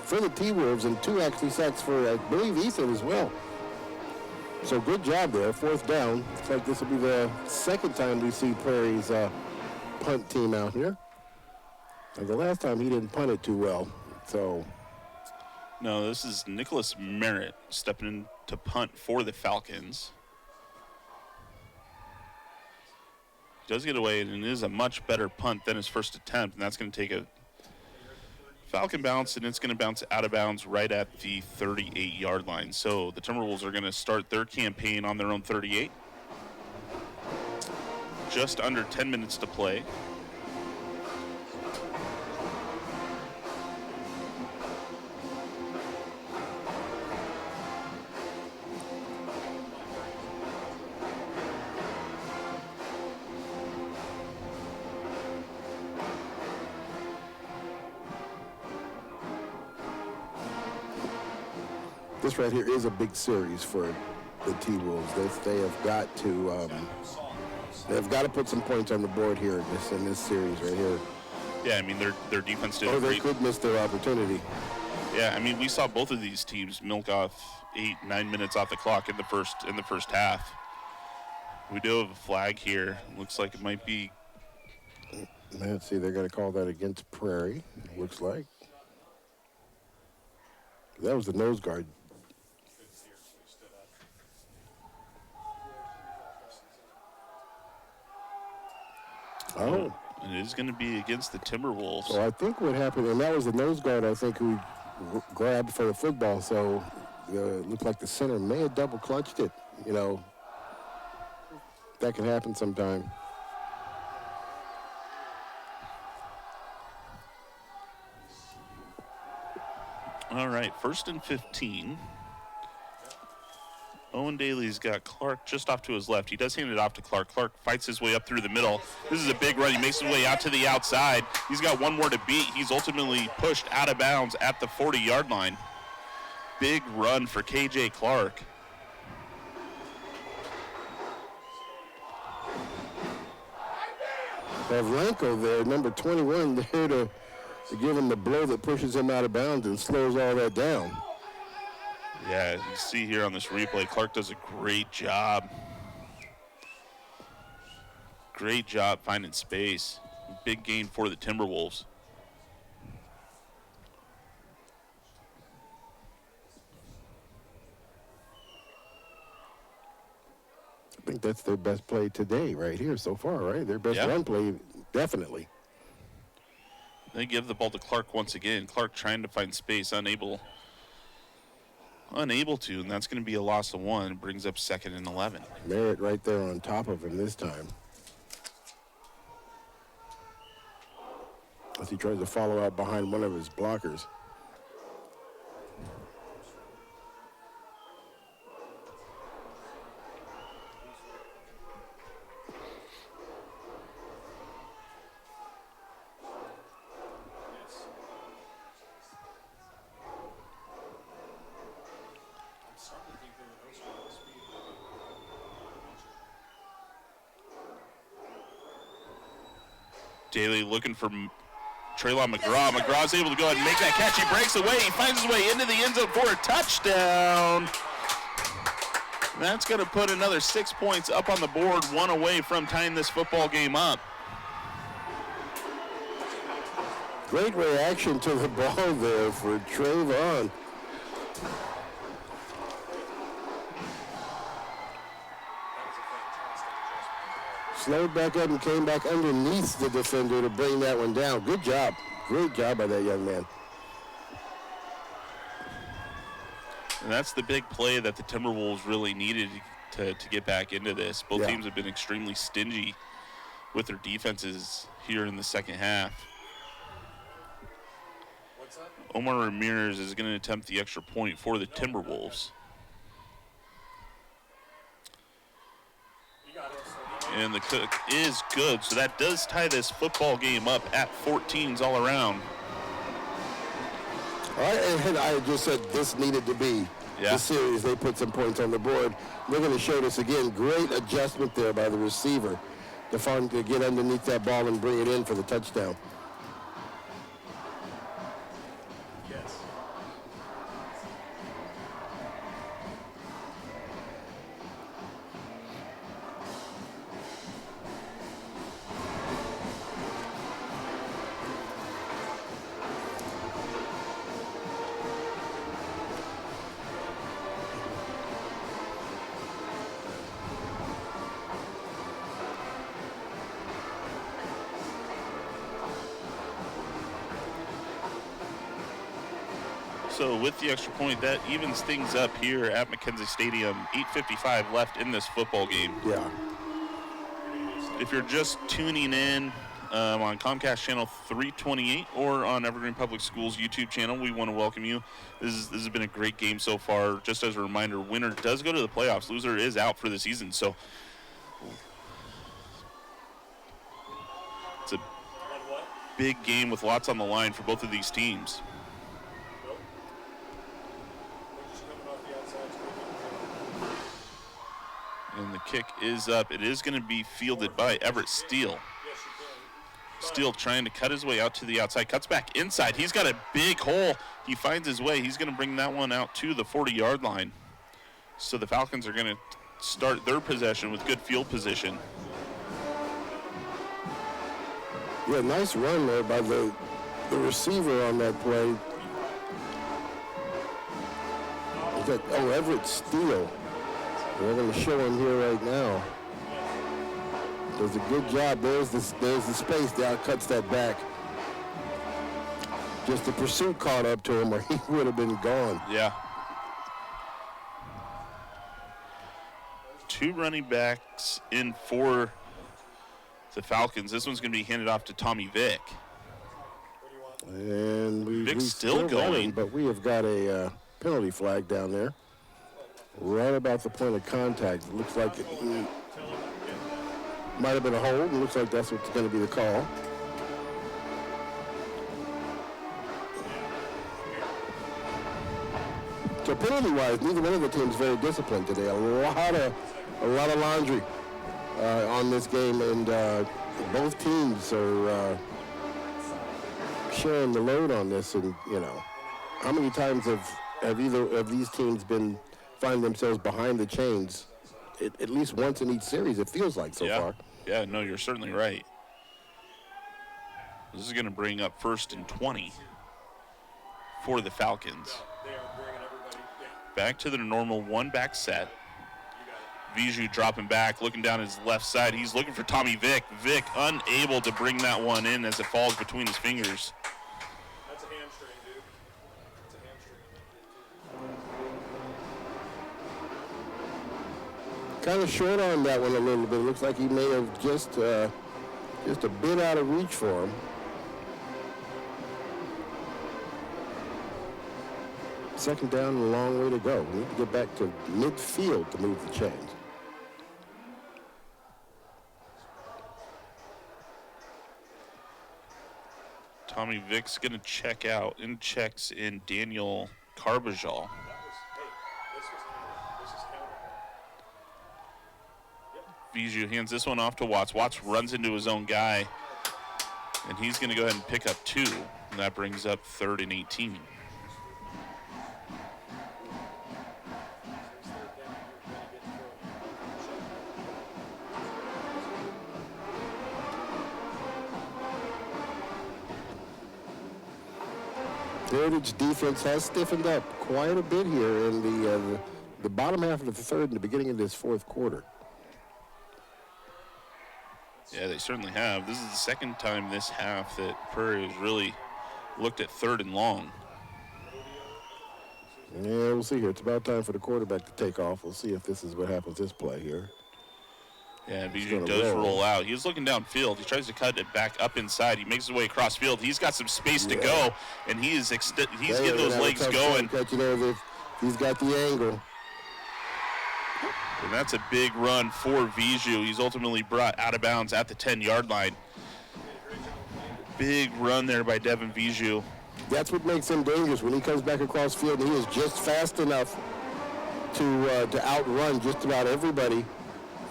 for the T-Wolves and 2 actually sacks for, I believe, Ethan as well. So good job there, 4th down. Looks like this will be the 2nd time we see Prairie's punt team out here. And the last time he didn't punt it too well. So no, this is Nicholas Merritt stepping in to punt for the Falcons. He does get away, and it is a much better punt than his first attempt, and that's going to take a Falcon bounce, and it's going to bounce out of bounds right at the 38-yard line. So the Timberwolves are going to start their campaign on their own 38. Just under 10 minutes to play. This right here is a big series for the T-Wolves. They have got to they've got to put some points on the board here in this series right here. Yeah, I mean their defense did. Or they could miss their opportunity. Yeah, I mean we saw both of these teams milk off 8-9 minutes off the clock in the first half. We do have a flag here. Looks like it might be. Let's see, they're going to call that against Prairie. Looks like that was the nose guard. Oh. It is going to be against the Timberwolves. So I think what happened, and that was the nose guard, I think, who grabbed for the football. So it looked like the center may have double clutched it. You know, that can happen sometime. All right, 1st and 15. Owen Daly's got Clark just off to his left. He does hand it off to Clark. Clark fights his way up through the middle. This is a big run. He makes his way out to the outside. He's got one more to beat. He's ultimately pushed out of bounds at the 40-yard line. Big run for KJ Clark. Pavlenko there, number 21, there to give him the blow that pushes him out of bounds and slows all that down. Yeah, you see here on this replay, Clark does a great job. Great job finding space. Big gain for the Timberwolves. I think that's their best play today right here so far, right? Their best run play, definitely. They give the ball to Clark once again. Clark trying to find space, unable to, and that's going to be a loss of 1. It brings up 2nd and 11. Merritt right there on top of him this time. As he tries to follow out behind one of his blockers. Daly looking for Traylon McGraw. McGraw's able to go ahead and make that catch. He breaks away. He finds his way into the end zone for a touchdown. That's going to put another 6 points up on the board, 1 away from tying this football game up. Great reaction to the ball there for Trayvon. Slowed back up and came back underneath the defender to bring that one down. Good job. Great job by that young man. And that's the big play that the Timberwolves really needed to get back into this. Both teams have been extremely stingy with their defenses here in the second half. Omar Ramirez is going to attempt the extra point for the Timberwolves. And the kick is good, so that does tie this football game up at 14s all around. All right, and I just said this needed to be the series. They put some points on the board. We're going to show this again. Great adjustment there by the receiver to get underneath that ball and bring it in for the touchdown. So with the extra point, that evens things up here at McKenzie Stadium. 8:55 left in this football game. Yeah. If you're just tuning in on Comcast channel 328 or on Evergreen Public Schools YouTube channel, we want to welcome you. This has been a great game so far. Just as a reminder, winner does go to the playoffs. Loser is out for the season. So it's a big game with lots on the line for both of these teams. And the kick is up. It is going to be fielded by Everett Steele. Steele trying to cut his way out to the outside. Cuts back inside. He's got a big hole. He finds his way. He's going to bring that one out to the 40-yard line. So the Falcons are going to start their possession with good field position. Yeah, nice run there by the receiver on that play. Everett Steele. We're going to show him here right now. Does a good job. There's the space. Now cuts that back. Just the pursuit caught up to him, or he would have been gone. Yeah. 2 running backs in for the Falcons. This one's going to be handed off to Tommy Vick. And Vick's still going. Running, but we have got a penalty flag down there. Right about the point of contact. It looks like it might have been a hold. It looks like that's what's going to be the call. So penalty-wise, neither one of the teams very disciplined today. A lot of laundry on this game, and both teams are sharing the load on this. And how many times have either of these teams find themselves behind the chains? At least once in each series, it feels like so far. Yeah, no, you're certainly right. This is going to bring up 1st and 20 for the Falcons. Back to the normal one-back set. Viju dropping back, looking down his left side. He's looking for Tommy Vick. Vick unable to bring that one in as it falls between his fingers. That's a hamstring, dude. That's a hamstring. Kind of short on that one a little bit. It looks like he may have just a bit out of reach for him. Second down, a long way to go. We need to get back to midfield to move the chains. Tommy Vick's going to check out, and checks in Daniel Carbajal. Viju hands this one off to Watts. Watts runs into his own guy, and he's going to go ahead and pick up 2. And that brings up 3rd and 18. Heritage defense has stiffened up quite a bit here in the bottom half of the third and the beginning of this fourth quarter. Yeah, they certainly have. This is the second time this half that Prairie has really looked at 3rd and long. Yeah, we'll see here. It's about time for the quarterback to take off. We'll see if this is what happens this play here. Yeah, Bijou does roll out. He's looking downfield. He tries to cut it back up inside. He makes his way across field. He's got some space to go, and he's getting those legs going. He's got the angle. And that's a big run for Bijou. He's ultimately brought out of bounds at the 10-yard line. Big run there by Devin Bijou. That's what makes him dangerous when he comes back across field. He is just fast enough to outrun just about everybody.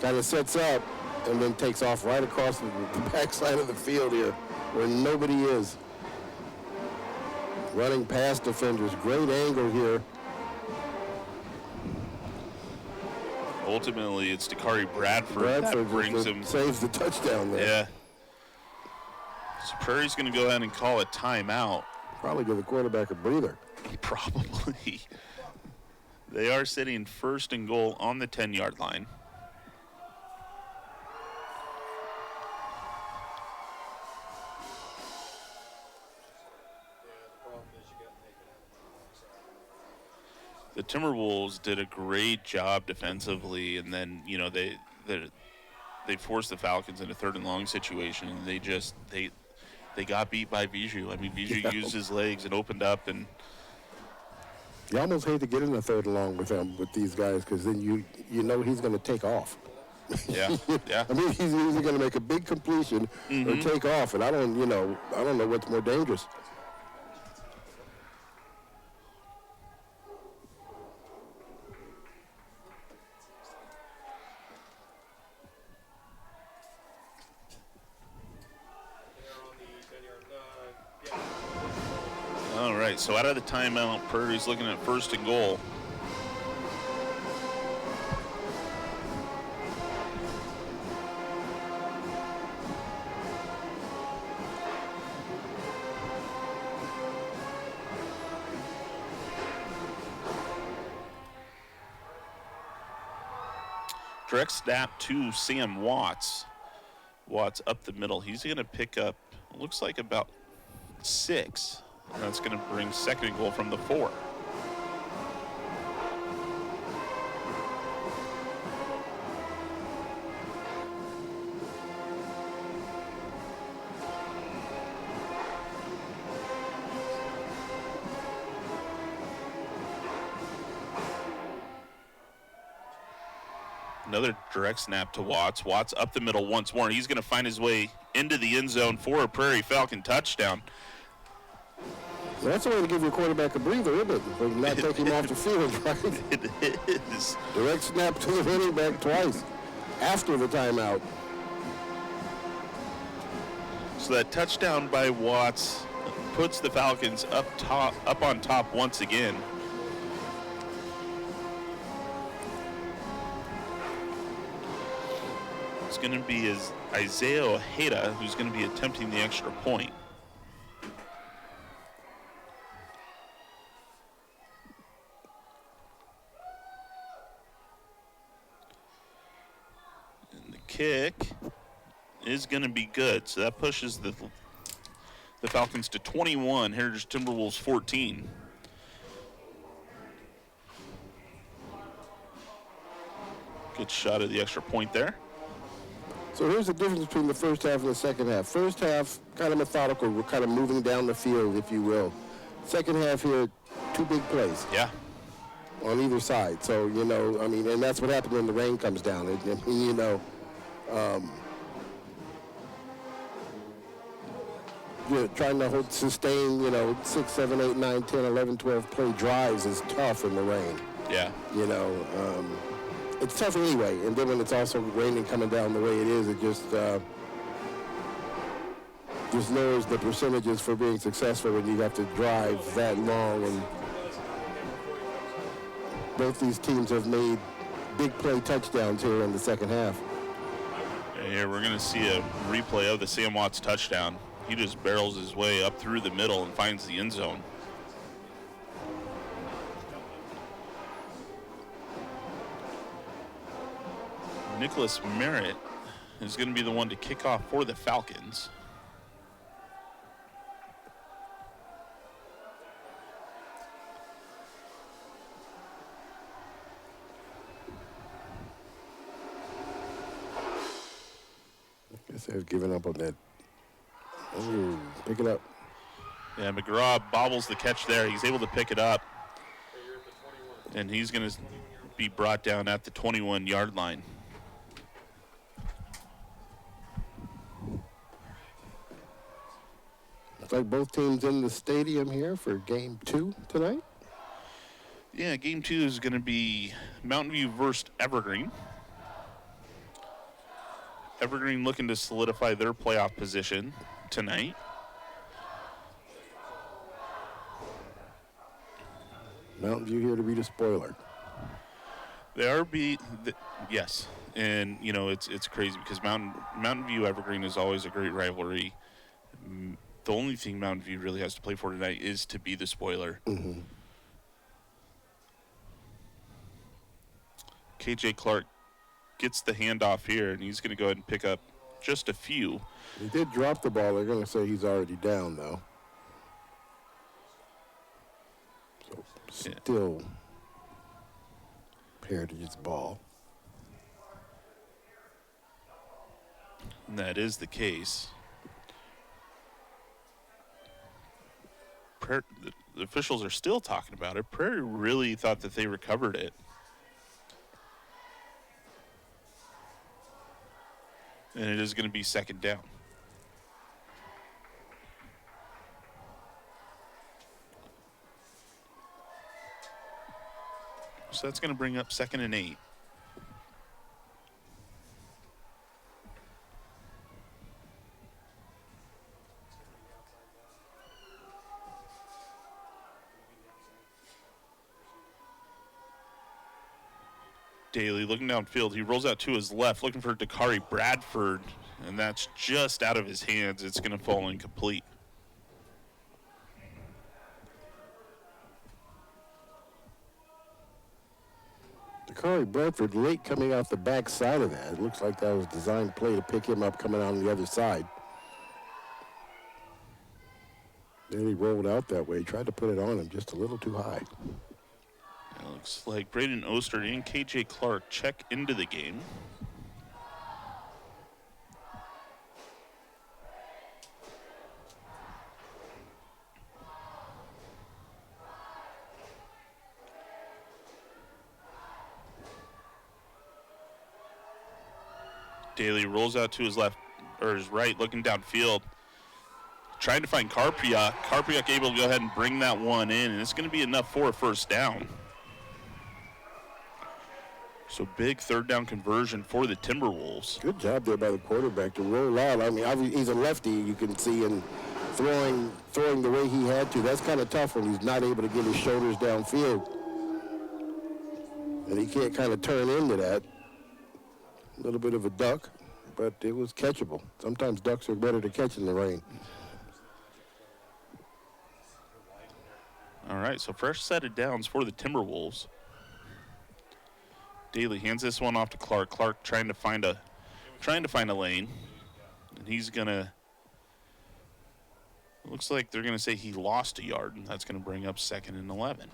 Kind of sets up and then takes off right across the backside of the field here where nobody is. Running past defenders. Great angle here. Ultimately, it's Dakari Bradford that brings him. Saves the touchdown there. Yeah. So Prairie's going to go ahead and call a timeout. Probably give the quarterback a breather. Probably. They are sitting 1st and goal on the 10-yard line. The Timberwolves did a great job defensively, and then they forced the Falcons in a 3rd and long situation, and they got beat by Bijou. I mean, Bijou used his legs and opened up, and you almost hate to get in a 3rd and long with these guys, because then you know he's going to take off. Yeah, yeah. I mean, he's either going to make a big completion or take off, and I don't know what's more dangerous. right, so out of the timeout, Prairie's looking at 1st and goal. Direct snap to Sam Watts. Watts up the middle. He's going to pick up, looks like about 6. And that's going to bring 2nd and goal from the 4. Another direct snap to Watts. Watts up the middle once more. He's going to find his way into the end zone for a Prairie Falcon touchdown. Well, that's a way to give your quarterback a breather, isn't it? But not take him off the field, right? It is. Direct snap to the running back twice after the timeout. So that touchdown by Watts puts the Falcons up on top once again. It's going to be Isaiah Ojeda who's going to be attempting the extra point. And the kick is going to be good, so that pushes the Falcons to 21, Heritage Timberwolves 14. Good shot of the extra point there. So here's the difference between the first half and the second half. First half, kind of methodical. We're kind of moving down the field, if you will. Second half here, 2 big plays. Yeah. On either side. So, you know, I mean, and that's what happened when the rain comes down. You know, you're trying to sustain, you know, 6, 7, 8, 9, 10, 11, 12 play drives is tough in the rain. Yeah. You know, it's tough anyway, and then when it's also raining coming down the way it is, it just lowers the percentages for being successful when you have to drive that long. And both these teams have made big play touchdowns here in the second half. Here we're going to see a replay of the Sam Watts touchdown. He just barrels his way up through the middle and finds the end zone. Nicholas Merritt is going to be the one to kick off for the Falcons. I guess they've given up on that. Ooh, pick it up. Yeah, McGraw bobbles the catch there. He's able to pick it up. And he's going to be brought down at the 21-yard line. Looks like both teams in the stadium here for game 2 tonight. Yeah, game 2 is going to be Mountain View versus Evergreen. Evergreen looking to solidify their playoff position tonight. Mountain View here to be the spoiler. They are yes, and you know it's crazy because Mountain View Evergreen is always a great rivalry. The only thing Mountain View really has to play for tonight is to be the spoiler. Mm-hmm. KJ Clark gets the handoff here, and he's going to go ahead and pick up just a few. He did drop the ball. They're going to say he's already down, though. So still Heritage's ball. And that is the case. The officials are still talking about it. Prairie really thought that they recovered it. And it is going to be second down. So that's going to bring up 2nd and 8. Daly looking downfield. He rolls out to his left, looking for Dakari Bradford, and that's just out of his hands. It's going to fall incomplete. Dakari Bradford late coming off the back side of that. It looks like that was a designed play to pick him up coming on the other side. Then he rolled out that way, tried to put it on him just a little too high. It looks like Braden Oster and KJ Clark check into the game. Daly rolls out to his left, or his right, looking downfield, trying to find Karpiak. Karpiak able to go ahead and bring that one in, and it's going to be enough for a first down. So big third down conversion for the Timberwolves. Good job there by the quarterback to roll out. I mean, he's a lefty, you can see, and throwing the way he had to. That's kind of tough when he's not able to get his shoulders downfield. And he can't kind of turn into that. A little bit of a duck, but it was catchable. Sometimes ducks are better to catch in the rain. All right, so fresh set of downs for the Timberwolves. Daly hands this one off to Clark. Clark trying to find a lane, and he's gonna. Looks like they're gonna say he lost a yard, and that's gonna bring up 2nd and 11.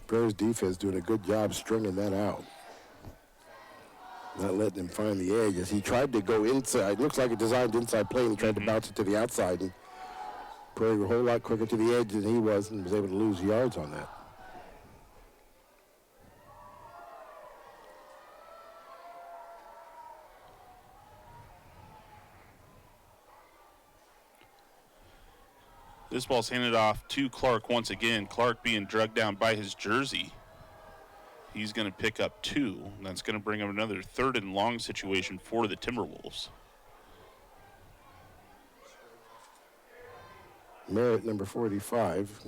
Prairie's defense doing a good job stringing that out. Not letting him find the edge as he tried to go inside. Looks like a designed inside play, and he tried to bounce it to the outside. And Prairie a whole lot quicker to the edge than he was, and was able to lose yards on that. This ball's handed off to Clark once again. Clark being drugged down by his jersey. He's going to pick up 2, and that's going to bring up another 3rd and long situation for the Timberwolves. Merritt, number 45.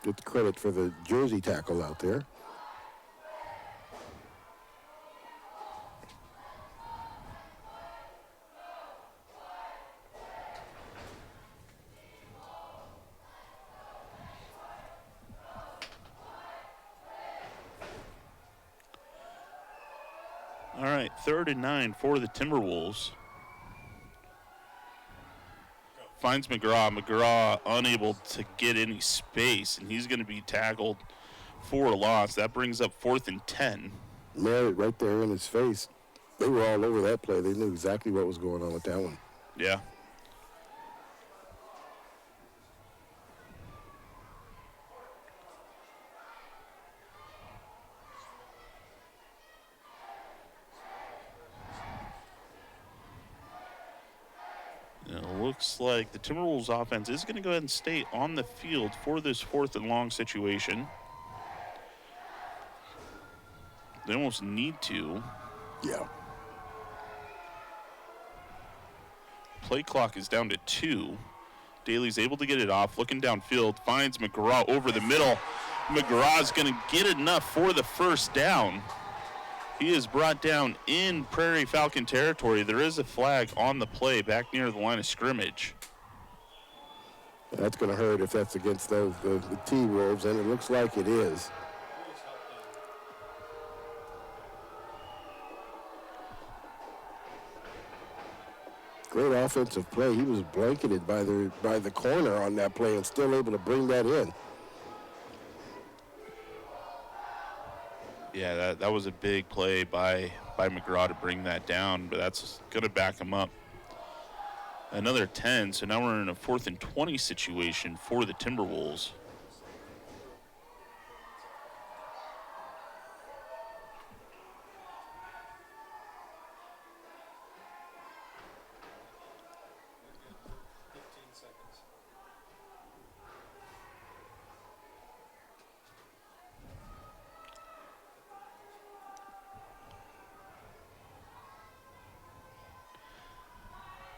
Get the credit for the jersey tackle out there. All right, 3rd and 9 for the Timberwolves. Finds McGraw. McGraw unable to get any space, and he's going to be tackled for a loss. That brings up 4th and 10. Merritt right there in his face. They were all over that play. They knew exactly what was going on with that one. Yeah. It looks like the Timberwolves offense is going to go ahead and stay on the field for this 4th and long situation. They almost need to. Yeah. Play clock is down to 2. Daly's able to get it off, looking downfield, finds McGraw over the middle. McGraw's going to get enough for the first down. He is brought down in Prairie Falcon territory. There is a flag on the play back near the line of scrimmage. That's going to hurt if that's against the T-Wolves, and it looks like it is. Great offensive play. He was blanketed by the corner on that play and still able to bring that in. Yeah, that was a big play by McGraw to bring that down, but that's going to back him up. Another 10, so now we're in a 4th and 20 situation for the Timberwolves.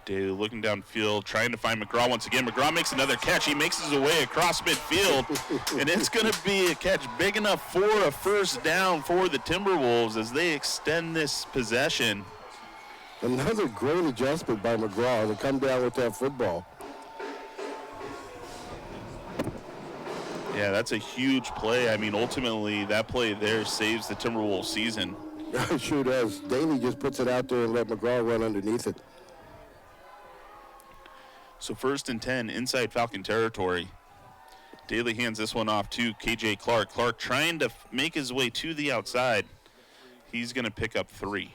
Daly looking downfield, trying to find McGraw once again. McGraw makes another catch. He makes his way across midfield, and it's going to be a catch big enough for a first down for the Timberwolves as they extend this possession. Another great adjustment by McGraw to come down with that football. Yeah, that's a huge play. I mean, ultimately, that play there saves the Timberwolves season. It sure does. Daly just puts it out there and let McGraw run underneath it. So 1st and 10 inside Falcon territory. Daly hands this one off to KJ Clark. Clark trying to make his way to the outside. He's going to pick up 3.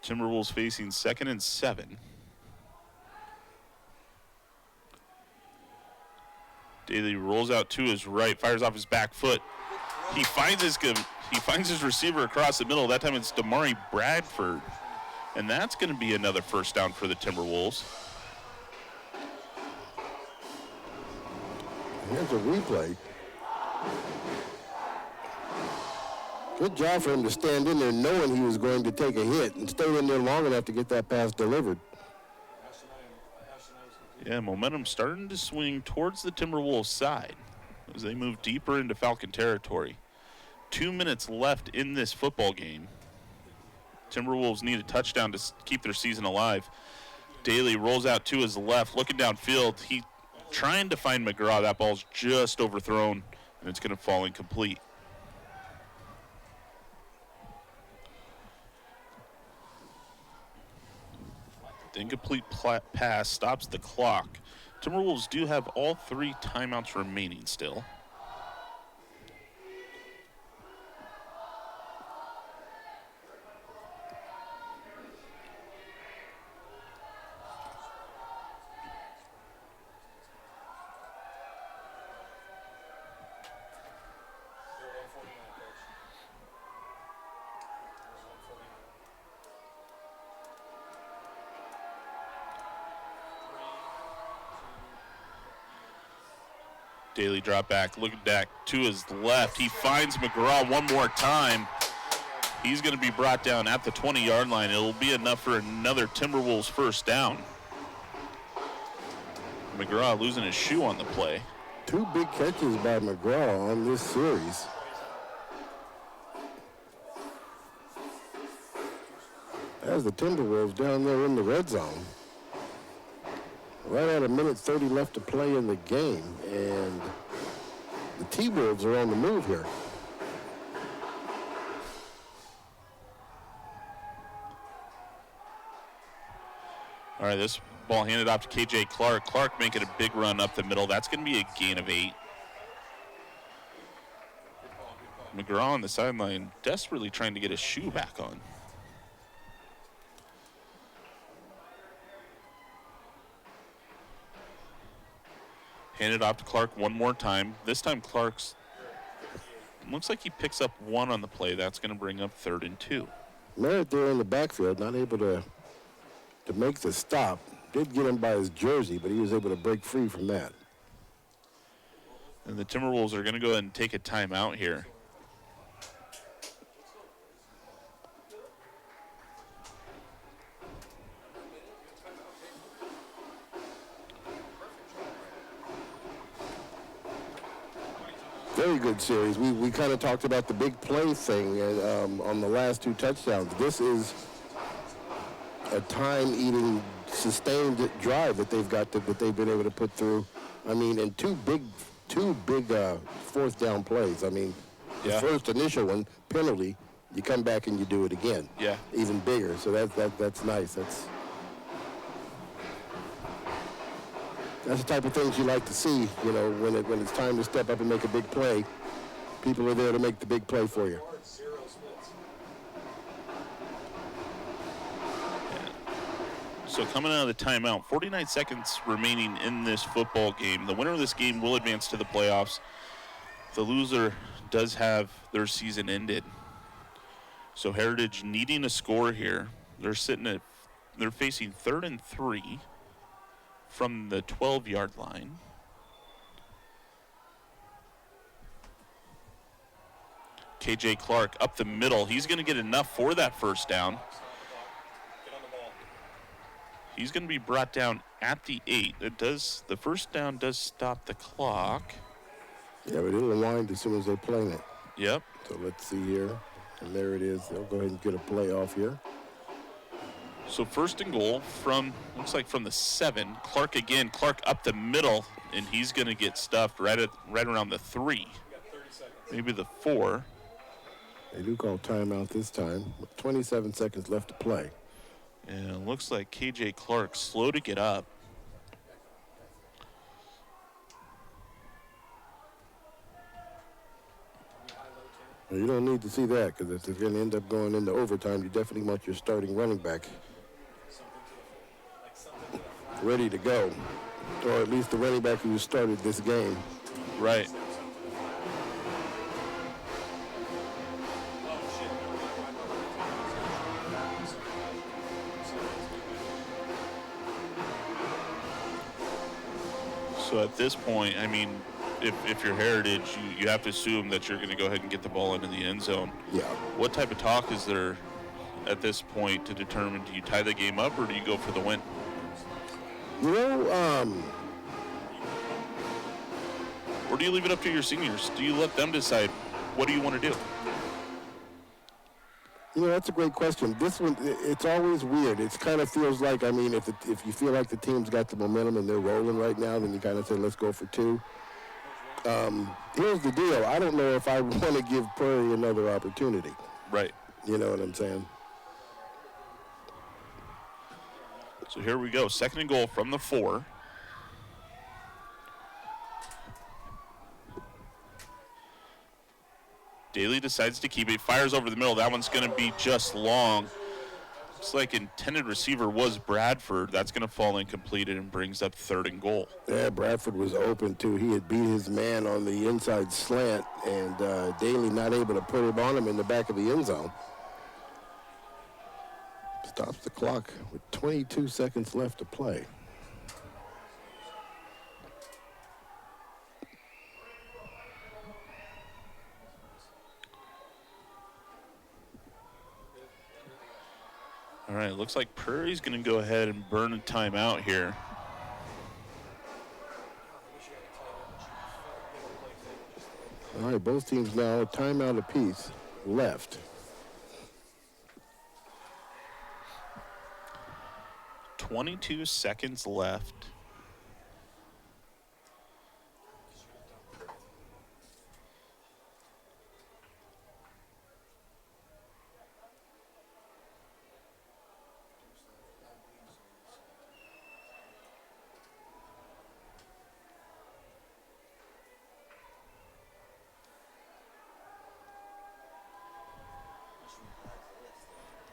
Timberwolves facing 2nd and 7. Daly rolls out to his right, fires off his back foot. He finds his receiver across the middle. That time it's Damari Bradford. And that's going to be another first down for the Timberwolves. Here's a replay. Good job for him to stand in there knowing he was going to take a hit and stay in there long enough to get that pass delivered. Yeah, momentum starting to swing towards the Timberwolves side as they move deeper into Falcon territory. 2 minutes left in this football game. Timberwolves need a touchdown to keep their season alive. Daly rolls out to his left, looking downfield. He trying to find McGraw. That ball's just overthrown, and it's going to fall incomplete. The incomplete pass stops the clock. Timberwolves do have all 3 timeouts remaining still. Daly drop back, looking back to his left. He finds McGraw one more time. He's going to be brought down at the 20-yard line. It'll be enough for another Timberwolves first down. McGraw losing his shoe on the play. 2 big catches by McGraw on this series. As the Timberwolves down there in the red zone. Right at 1:30 left to play in the game, and the T-Wolves are on the move here. All right, this ball handed off to KJ Clark. Clark making a big run up the middle. That's going to be a gain of 8. McGraw on the sideline desperately trying to get his shoe back on. Handed off to Clark one more time. This time Clark's looks like he picks up 1 on the play. That's going to bring up 3rd and 2. Merritt there in the backfield, not able to make the stop. Did get him by his jersey, but he was able to break free from that. And the Timberwolves are going to go ahead and take a timeout here. Very good series. We kind of talked about the big play thing on the last 2 touchdowns. This is a time-eating, sustained drive that they've got that they've been able to put through. I mean, and two big 4th down plays. I mean, the first initial one, penalty, you come back and you do it again. Yeah. Even bigger. So that's nice. That's the type of things you like to see, you know, when it's time to step up and make a big play. People are there to make the big play for you. So coming out of the timeout, 49 seconds remaining in this football game. The winner of this game will advance to the playoffs. the loser does have their season ended. So Heritage needing a score here. They're facing 3rd and 3 from the 12-yard line. KJ Clark up the middle. He's going to get enough for that first down. He's going to be brought down at the 8. The first down does stop the clock. Yeah, but it'll wind as soon as they play it. Yep. So let's see here. And there it is. They'll go ahead and get a play off here. So 1st and goal looks like from the 7. Clark again. Clark up the middle, and he's going to get stuffed right around the 3. Maybe the 4. They do call timeout this time with 27 seconds left to play. And it looks like KJ Clark slow to get up. Well, you don't need to see that, because if they're going to end up going into overtime, you definitely want your starting running back ready to go, or at least the running back who started this game. Right. So at this point, I mean, if you're Heritage, you have to assume that you're going to go ahead and get the ball into the end zone. Yeah. What type of talk is there at this point to determine, do you tie the game up or do you go for the win? You know, or do you leave it up to your seniors? Do you let them decide what do you want to do? You know, that's a great question. This one, it's always weird. It kind of feels like, I mean, if you feel like the team's got the momentum and they're rolling right now, then you kind of say, let's go for 2. Here's the deal. I don't know if I want to give Prairie another opportunity. Right. You know what I'm saying? So here we go. 2nd and goal from the 4. Daly decides to keep it. Fires over the middle. That one's going to be just long. Looks like intended receiver was Bradford. That's going to fall incompleted and brings up 3rd and goal. Yeah, Bradford was open, too. He had beat his man on the inside slant, and Daly not able to put him on him in the back of the end zone. Stops the clock with 22 seconds left to play. All right, looks like Prairie's going to go ahead and burn a timeout here. All right, both teams now a timeout apiece left. 22 seconds left.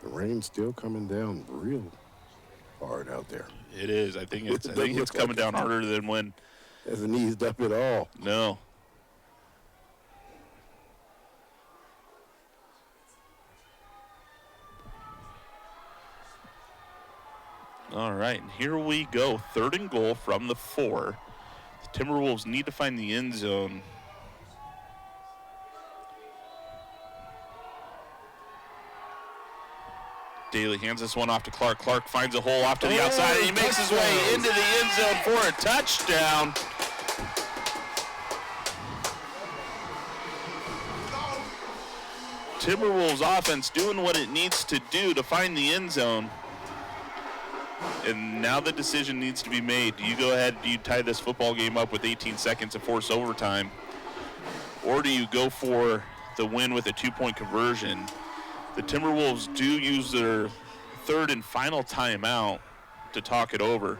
The rain's still coming down real hard out there. It is. I think it's coming down harder than when. Hasn't eased up at all. No. All right, and here we go. 3rd and goal from the 4. The Timberwolves need to find the end zone. Daly hands this one off to Clark. Clark finds a hole off to the outside, and he makes his way into the end zone for a touchdown. Timberwolves offense doing what it needs to do to find the end zone. And now the decision needs to be made. Do you go ahead, do you tie this football game up with 18 seconds to force overtime? Or do you go for the win with a 2-point conversion? The Timberwolves do use their 3rd and final timeout to talk it over.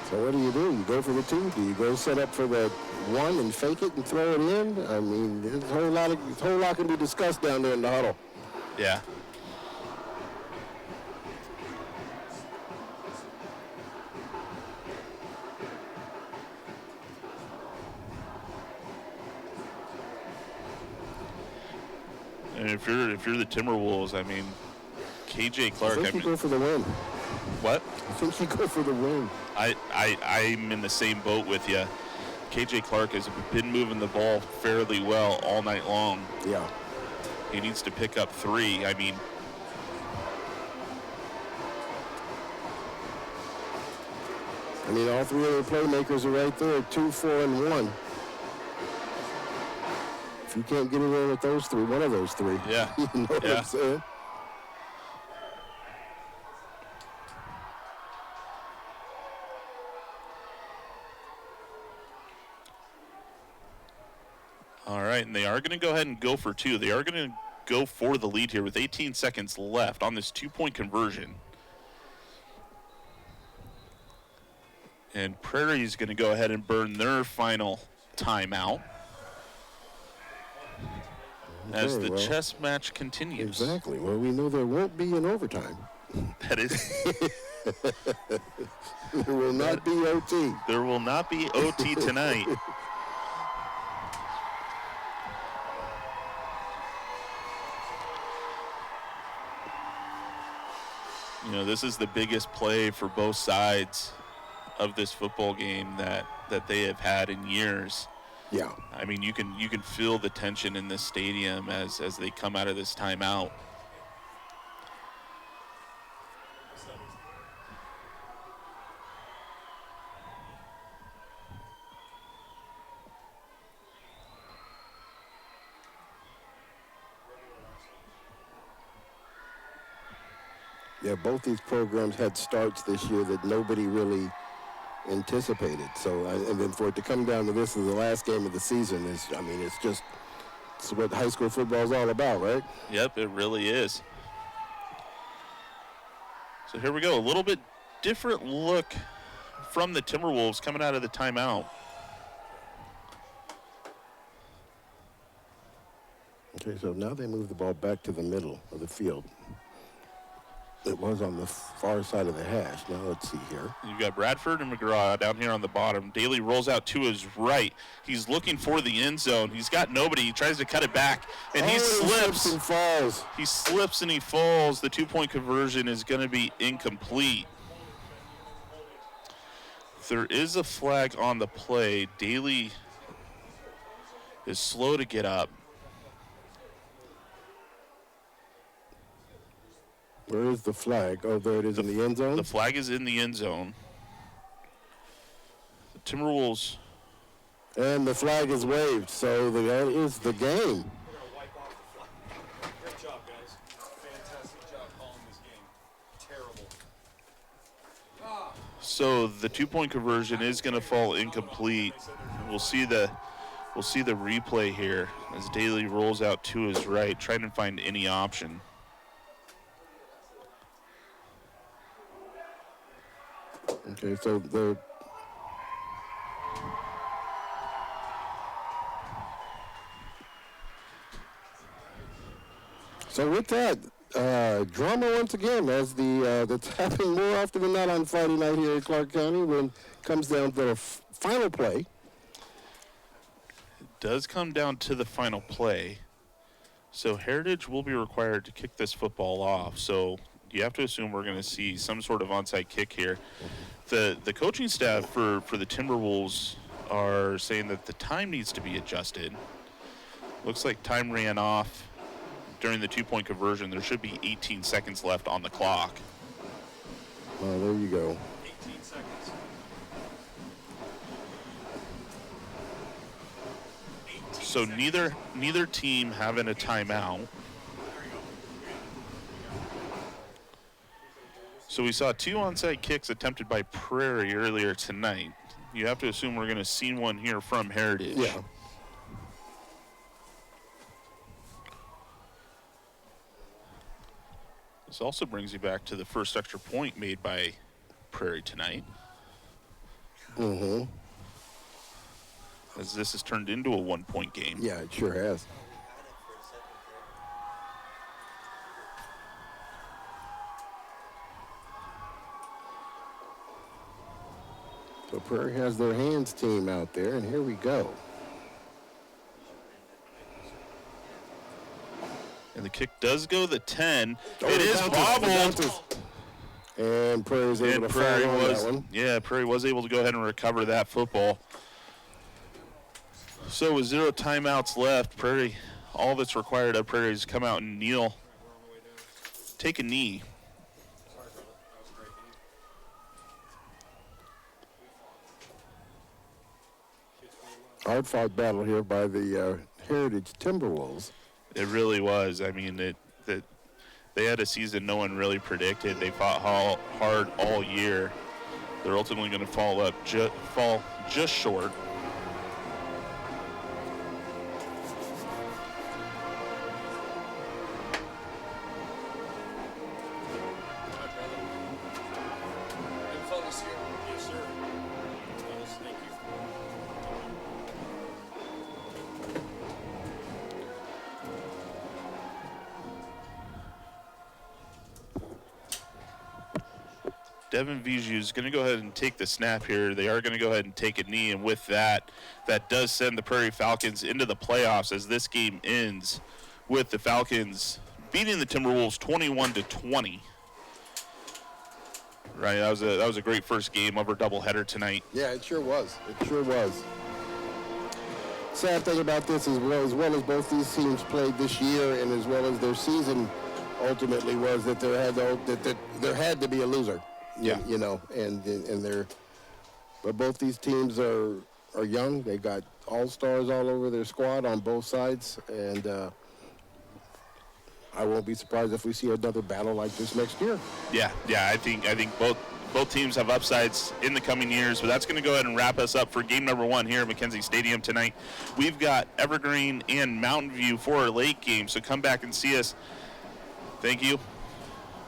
So what do? You go for the 2? Do you go set up for the 1 and fake it and throw it in? I mean, there's a whole lot can be discussed down there in the huddle. Yeah. And if you're the Timberwolves, I mean, KJ Clark. I think you go for the win. What? I think you go for the win. I'm in the same boat with you. KJ Clark has been moving the ball fairly well all night long. Yeah. He needs to pick up 3. I mean, all 3 of the playmakers are right there, 2, 4, and 1. If you can't get it in with those 3, one of those 3. Yeah. You know what I'm saying? All right, and they are going to go ahead and go for 2. They are going to go for the lead here with 18 seconds left on this 2-point conversion. And Prairie is going to go ahead and burn their final timeout as the chess match continues. Exactly. Well, we know there won't be an overtime. That is. There will not be OT. There will not be OT tonight. You know, this is the biggest play for both sides of this football game that they have had in years. Yeah. I mean, you can feel the tension in this stadium as they come out of this timeout. Yeah, both these programs had starts this year that nobody really anticipated. So, and then for it to come down to this as the last game of the season it's what high school football is all about, right? Yep, it really is. So here we go, a little bit different look from the Timberwolves coming out of the timeout. Okay, so now they move the ball back to the middle of the field. It was on the far side of the hash. Now let's see here. You've got Bradford and McGraw down here on the bottom. Daly rolls out to his right. He's looking for the end zone. He's got nobody. He tries to cut it back, and he slips. And falls. He slips and he falls. The 2-point conversion is going to be incomplete. There is a flag on the play. Daly is slow to get up. Where is the flag? Oh, there it is in the end zone? The flag is in the end zone. The Timberwolves. And the flag is waved, so that is the game. Great job, guys. Fantastic job calling this game. Terrible. So the 2-point conversion is going to fall incomplete. We'll see the replay here as Daly rolls out to his right, trying to find any option. Okay, so with that, drama once again, as that's happening more often than not on Friday night here in Clark County when it comes down to the final play. It does come down to the final play. So Heritage will be required to kick this football off. So you have to assume we're going to see some sort of onside kick here. The coaching staff for the Timberwolves are saying that the time needs to be adjusted. Looks like time ran off during the 2-point conversion. There should be 18 seconds left on the clock. Well, there you go. 18 seconds. So neither team having a timeout. So we saw 2 onside kicks attempted by Prairie earlier tonight. You have to assume we're going to see one here from Heritage. Yeah. This also brings you back to the first extra point made by Prairie tonight. Mm-hmm. As this has turned into a 1-point game. Yeah, it sure has. So Prairie has their hands team out there, and here we go. And And the kick does go the 10. Oh, it is bobbled. And Prairie's able to Prairie follow was, that one. yeah, Prairie was able to go ahead and recover that football. So with 0 timeouts left, Prairie, all that's required of Prairie is come out and kneel, take a knee. Hard-fought battle here by the Heritage Timberwolves. It really was. I mean, they had a season no one really predicted. They fought hard all year. They're ultimately going to fall just short. Yes, sir. Thank you. Devin Viju is going to go ahead and take the snap here. They are going to go ahead and take a knee, and with that, that does send the Prairie Falcons into the playoffs as this game ends with the Falcons beating the Timberwolves 21-20. Right, that was a great first game of our doubleheader tonight. Yeah, it sure was. It sure was. Sad thing about this, as well as both these teams played this year, and as well as their season ultimately was, that there had to be a loser. Yeah. You know, but both these teams are young. They got all-stars all over their squad on both sides, and I won't be surprised if we see another battle like this next year. Yeah, I think both teams have upsides in the coming years, but that's going to go ahead and wrap us up for game number 1 here at McKenzie Stadium tonight. We've got Evergreen and Mountain View for our late game, so come back and see us. Thank you.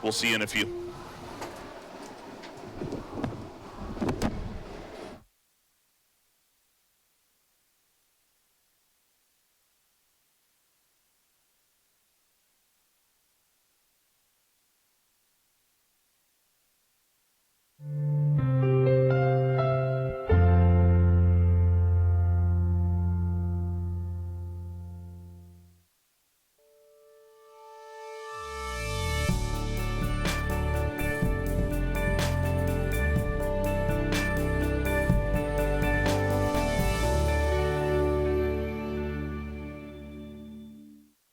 We'll see you in a few.